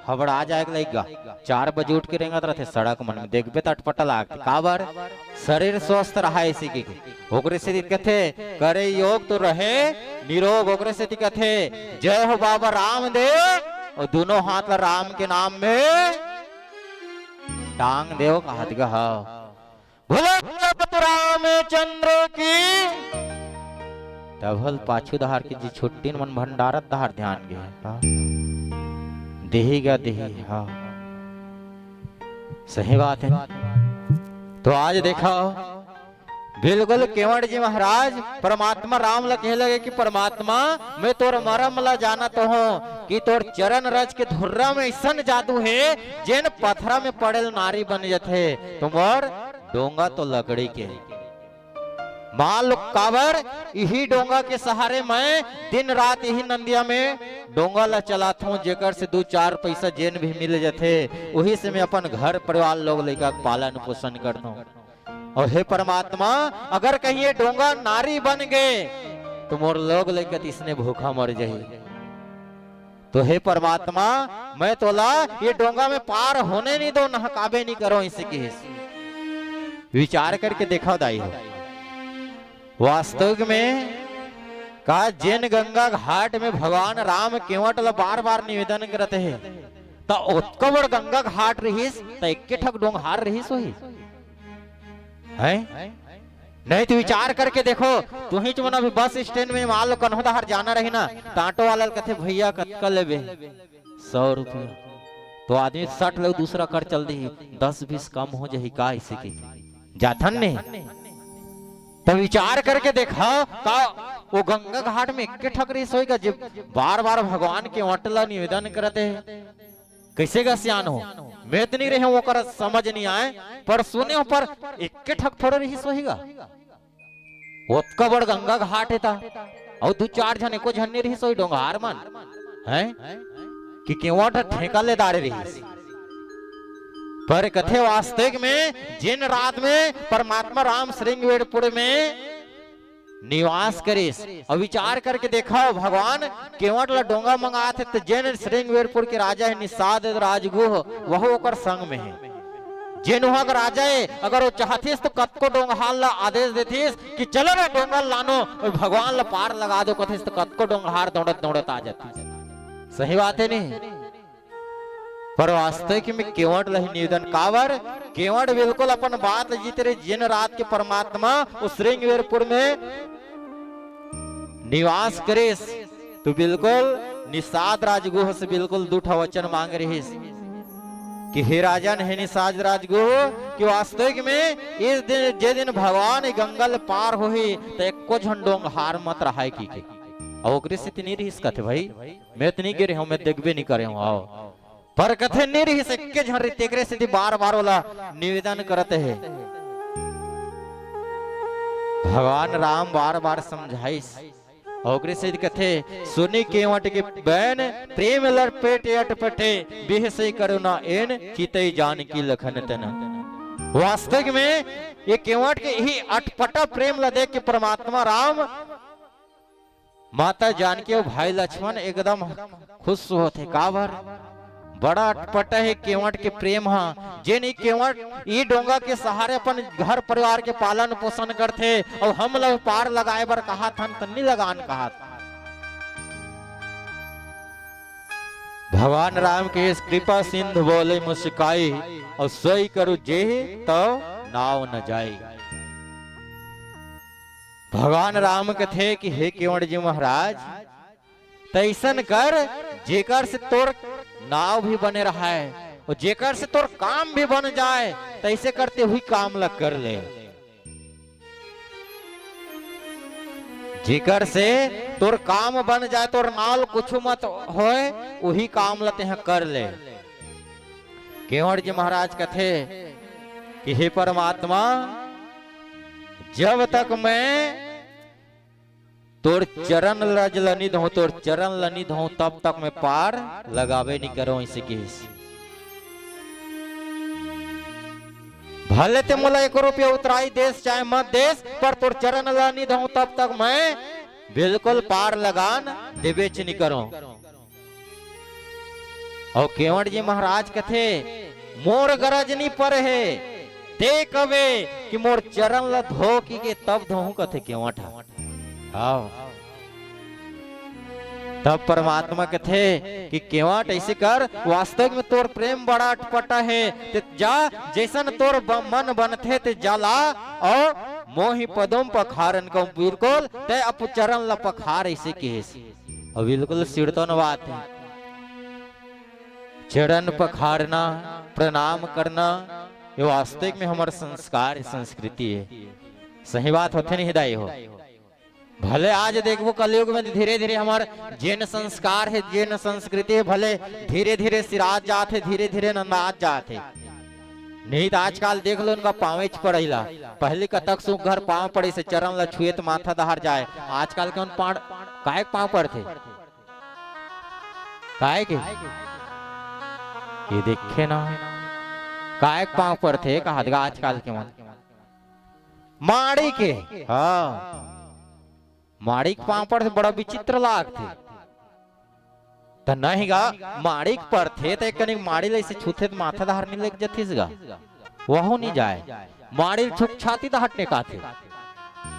हबड़ा जाएगा लगेगा 4 बजे उठ के रेंगत रहते सड़क मन में देखबे तो अटपटा लागते। काबर शरीर स्वस्थ रहा इसी की ओकरे से कहते करे योग तो रहे निरोग। ओकरे से कहते जय हो बाबा रामदेव और दोनों हाथ राम के नाम में टांग देव कहत गा। भोले रामचंद्र की तभल पाछू दहार की जी छुट्टी मन भंडारत दहार ध्यान गे देहीगा देही। हाँ सही बात है। तो आज देखा बिल्कुल केवट जी महाराज परमात्मा राम ला कहे लगे कि परमात्मा मैं तोर मरम ला जाना तो हूँ कि तोर चरण रज के धुर्रा में ऐसा जादू है जेन पथरा में पड़ेल नारी बन जाते तुमर डोंगा तो लकड़ी के मान लो। काबर यही डोंगा के सहारे मैं दिन रात यही नंदिया में डोंगा ला चलाता हूँ जेकर से 2-4 पैसा जेन भी मिल जाते वही से मैं अपन घर परिवार लोग लेकर पालन पोषण करता हूँ। और हे परमात्मा अगर कहीं ये डोंगा नारी बन गए तो मोर लोग लेकर इसने भूखा मर जाए। तो हे परमात्मा मैं तोला ये डोंगा में पार होने नहीं दो नहकाबे नहीं करो इसे की विचार करके देखा दाई हो। वास्तविक में का जैन गंगा घाट में भगवान राम केवट ला बार बार निवेदन करते हैं तो उत्कबर गंगा घाट रहीस तो एक ठक डोंगहार रहीस वही है नहीं। तो विचार करके देखो तू ही चुना भी बस स्टैंड में मान लो कन्होदाहर जाना रही ना तो ऑटो वाला कहते भैया कतका लेबे 100 रुपया तो आदमी 60 ले दूसरा कर चल दी 10-20 कम हो जाही का इसे की जाथन नहीं। तो विचार करके देखा का वो गंगा घाट में एक ठकरी सोएगा जब बार बार भगवान के वटला निवेदन करते हैं कैसे का सियान हो मैं तो नहीं रहे वो कर समझ नहीं आए पर सुने हो पर एक ठक थोड़ा रही सोएगा ओतका बड़ गंगा घाट है था और 2-4 जन एको झन नहीं रही सोई डोंगार मन है कि केवट ठेका ले दारे रही पर कथे वास्तविक में जिन रात में परमात्मा राम श्रृंगवेरपुर में निवास करिस और विचार करके देखा भगवान केवट ला डोंगा मंगा थे तो जैन श्रृंगवेरपुर के राजा है निषाद राजगुह वह ओकर संग में है। जैन वहां का राजा है अगर वो चाहतीस तो कतको डोंगहाल ला आदेश देतीस कि चलो रे डोंगा लानो और भगवान ला पार लगा दो कथिस तो कतको डोंगहार दौड़त दौड़त आ जाती। सही बात है नहीं पर वास्तविक में केवट लही निवेदन कावर केवट बिल्कुल अपन बात जीते रहे जिन रात के परमात्मा उस श्रृंगवेरपुर में निवास करेस तो बिल्कुल निषाद राजगुह से बिल्कुल 2 वचन मांग रही कि हे राजन हे निषाद राजगुह कि वास्तविक में इस दिन जे दिन भगवान गंगल पार होही तो एको झंडोंग हार मत रहा की और से नहीं रही कथे भाई मैं तो नहीं गिरे हूं मैं देखबे नहीं करे हूं आओ पर कथे नहीं रही से के झन तेकरे से बार बार वाला निवेदन करते हैं। भगवान राम बार बार समझाइस ओकरे से कथे सुनी केवट के बैन प्रेम लपेट अटपटे बिहसे करुणा एन चितई जान की लखन तन। वास्तविक में ये केवट के ही अटपटा प्रेम ला देख के परमात्मा राम माता जानकी और भाई लक्ष्मण एकदम खुश होते। काबर बड़ा अटपटा है केवट के प्रेम हाँ जे नहीं केवट ई डोंगा के सहारे अपन घर परिवार के पालन पोषण करते और हम लोग पार लगाए बर कहा था तन्नी लगान कहा था। भगवान राम के इस कृपा सिंधु बोले मुस्काई और सोई करू जे तो नाव न जाई। भगवान राम कथे कि हे केवट जी महाराज तैसन कर जेकर से तोर नाव भी बने रहा है और जेकर से तोर काम भी बन जाए तैसे करते हुई काम लग कर ले। जेकर से तोर काम बन जाए तोर नाल कुछ मत होए वही काम लते हैं कर ले। केवट जी महाराज कथे कि हे परमात्मा जब तक मैं तोर चरण रज लनी दो तोर चरण लनी दो तब तक मैं पार लगावे नहीं करो इसे के भले ते मोला 1 रुपया उतराई देश चाहे मत देश पर तोर चरण लनी दो तब तक मैं बिल्कुल पार लगान देवेच नहीं करो। और केवट जी महाराज कथे मोर गरज नहीं पर है ते कवे कि मोर चरण ला धो की के तब धोहू कथे केवट। आओ तब परमात्मा कथे कि केवट ऐसे कर वास्तविक में तोर प्रेम बड़ा अटपटा है ते जा जैसन तोर मन बनथे ते जाला और मोहि पदम पखारन को बिल्कुल ते अप चरण ला पखार ऐसे के और बिल्कुल सिरतन बात है। चरण पखारना प्रणाम करना ये वास्तविक में हमारा संस्कार संस्कृति है। सही बात होते नहीं हिदाई हो भले आज देखो कलयुग में धीरे धीरे हमारे जैन संस्कार है जैन संस्कृति है भले धीरे धीरे सिराज जाते धीरे धीरे नंदाज जाते नहीं तो आजकल देख लो उनका पाँवेच पड़ेला पहले कतक सुख घर पाँव पड़े से चरण ला छुए तो माथा दहर जाए। आजकल के उन काय पाँव पड़ते काय के ये देखे ना काय पाँव पड़ते कहा आजकल के मन माड़ी के हाँ माड़ी के पाँव पर बड़ा विचित्र लागते तो नहीं गा माड़ी पर थे तो एक माड़ी ले छूते तो माथा धार नहीं लग जातीस गा वह नहीं जाए माड़ी छुक छाती तो हटने का थे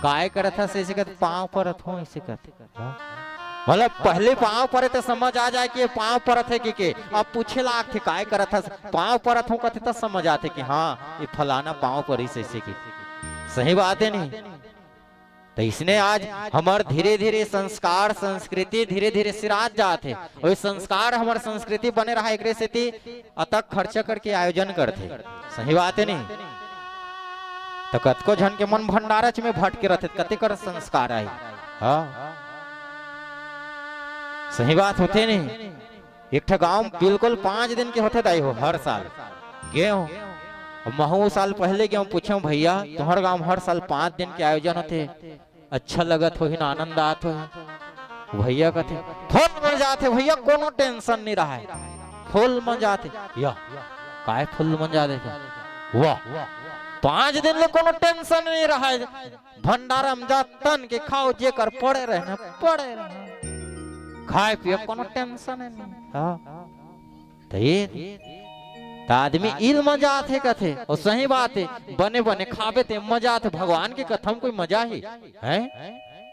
काय करत था ऐसे कहते पाँव पर हो ऐसे कहते मतलब पहले पाँव पर तो समझ आ जाए कि पाँव पर थे कि अब पूछे लाग थे काय करत था पाँव पर हो कहते तो समझ आते कि हाँ ये फलाना पाँव पर ऐसे की सही बात है नहीं। तो इसने आज हमारे धीरे धीरे संस्कार संस्कृति धीरे धीरे सिराज जाते और संस्कार हमारे संस्कृति बने रहा एक से अतक खर्चा करके आयोजन करते सही बात है नहीं। तो कतको झन के मन भंडारच में भटके रहते कते कर संस्कार आई हाँ सही बात होते नहीं। एक गांव बिल्कुल 5 दिन के होते दाई हो हर साल गए हो महू साल पहले गए पूछो भैया तुम्हारे गांव हर साल 5 दिन के आयोजन होते अच्छा लगत हो ना आनंद आत हो भैया कहते फुल मजा आते भैया कोनो टेंशन नहीं रहा है फुल मजा आते या काय फुल मजा देते वाह 5 दिन ले कोनो टेंशन नहीं रहा है भंडारा में जा तन के खाओ जे कर पड़े रहना पड़े रहना खाए पिए कोनो टेंशन नहीं हाँ तो ये आदमी इल मजा आते कथे और सही बात है बने बने खावे ते मजा आते भगवान के कथम कोई मजा ही है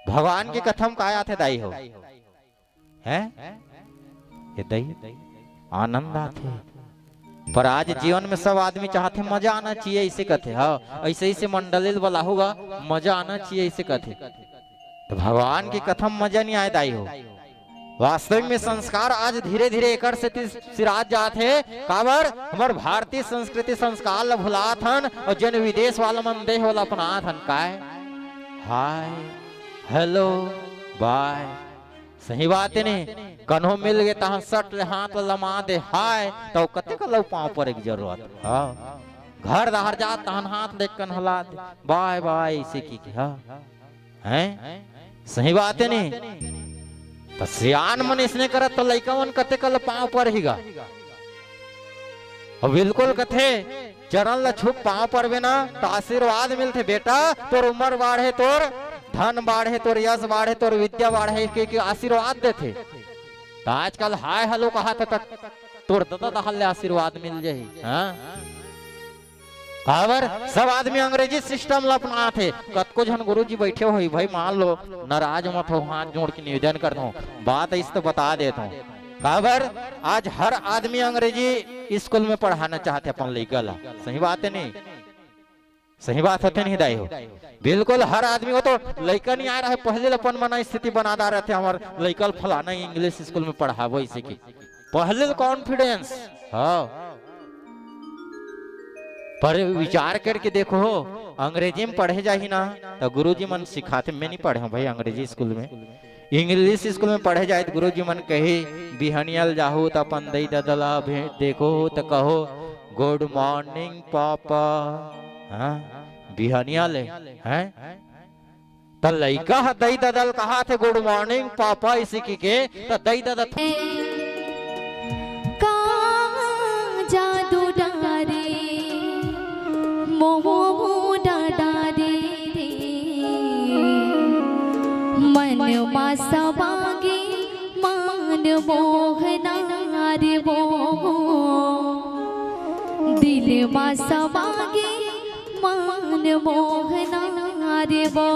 भगवान के कथम का आते दाई हो है ये दाई आनंद आते पर आज जीवन में सब आदमी चाहते मजा आना चाहिए इसे कथे हाँ ऐसे ही से मंडलिल वाला होगा मजा आना चाहिए इसे कथे तो भगवान की कथम मजा नहीं आए दाई हो। वास्तविक में संस्कार आज धीरे धीरे एक से सिराज जाते काबर हमार भारतीय संस्कृति संस्कार ला भुलात हन और जन विदेश वाला मन देह वाला अपनात हन काय हाय हेलो बाय सही बात है नहीं कन्हो मिल गए तहाँ सट ले हाथ लमा दे हाय तो कते का लव पाँव पर एक जरूरत हाँ घर दाहर जात तहन हाथ देख कन हला दे बाय बाय इसे की हाँ हैं सही बात है नहीं। तो सियान मन इसने करत तो लइका मन कते कल पांव पर हीगा और बिल्कुल कथे चरण ल छुप पांव पर बिना तो आशीर्वाद मिलते बेटा तोर उम्र बाढ़े तोर धन बाढ़े तोर यश बाढ़े तोर विद्या बाढ़े के आशीर्वाद देते। तो आजकल हाय हलो कहा था तोर दादा दहल आशीर्वाद मिल जाही। हाँ काबर सब आदमी अंग्रेजी सिस्टम ला अपना थे। कतको जन गुरुजी बैठे हो भाई मान लो नाराज मत हो, हाथ जोड़ के निवेदन करता हूँ, बात इस तो बता देता हूँ। काबर आज हर आदमी अंग्रेजी स्कूल में पढ़ाना चाहते अपन लइका ला। सही बात है नहीं, सही बात होते नहीं दाई हो। बिल्कुल हर आदमी को तो लइका नहीं आ रहा है, पहले अपन मना स्थिति बना दा रहे थे हमारे लइका फलाना इंग्लिश स्कूल में पढ़ाबो इसे की पहले कॉन्फिडेंस। हाँ पर विचार करके देखो अंग्रेजी में पढ़े जाही ना तो गुरुजी मन सिखाते। मैं नहीं पढ़े हूँ भाई अंग्रेजी स्कूल में, इंग्लिश स्कूल में पढ़े जाए तो गुरुजी मन कहे बिहनियल जाहू तो अपन दई ददला भेंट देखो तो कहो गुड मॉर्निंग पापा। हाँ बिहनियल है तो लइका दई ददल कहा थे गुड मॉर्निंग पापा इसी के तो दई ददल का जादू डारे मोह डारे मन मासवागे मान मोहना रे वो दिल मासवागे मान मोहना रे वो।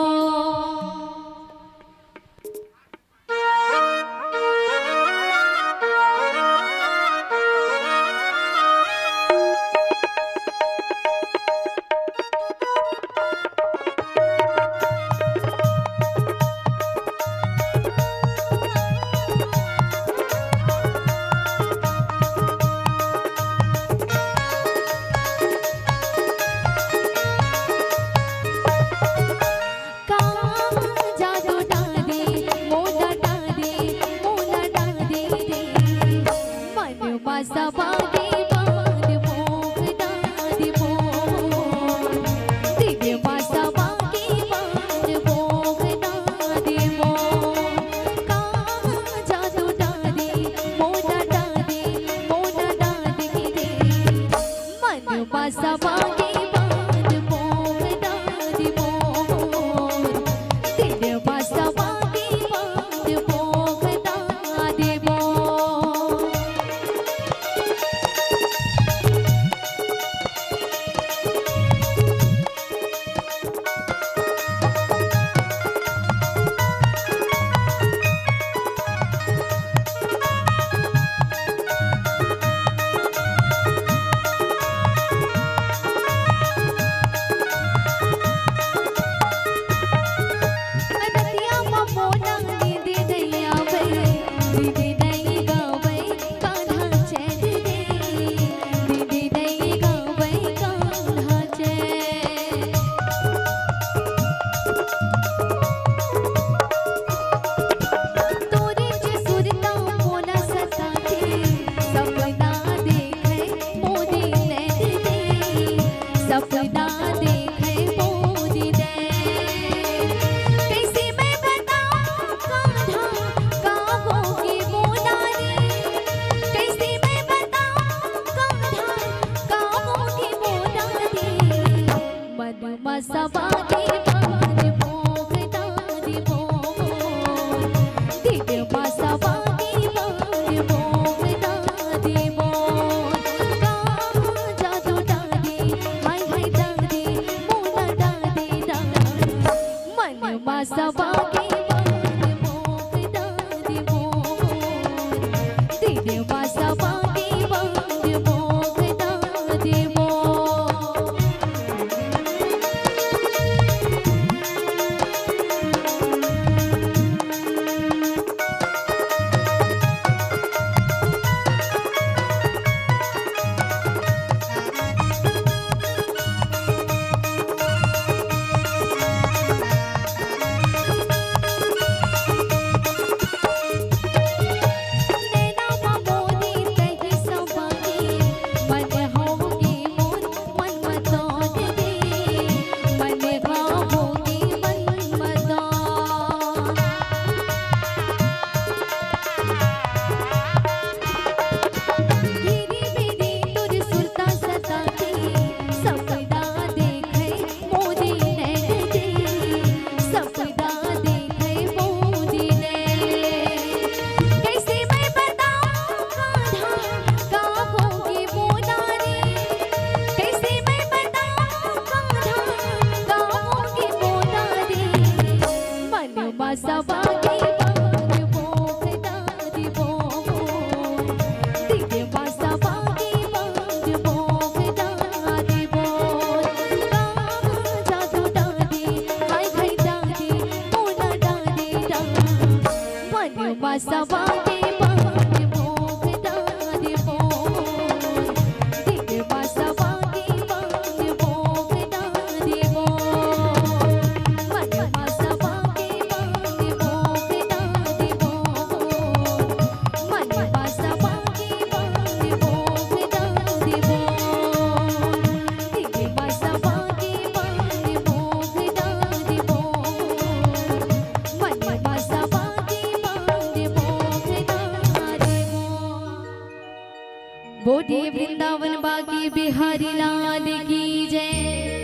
बोलिए वृंदावन बाकी बिहारी लाल की जय।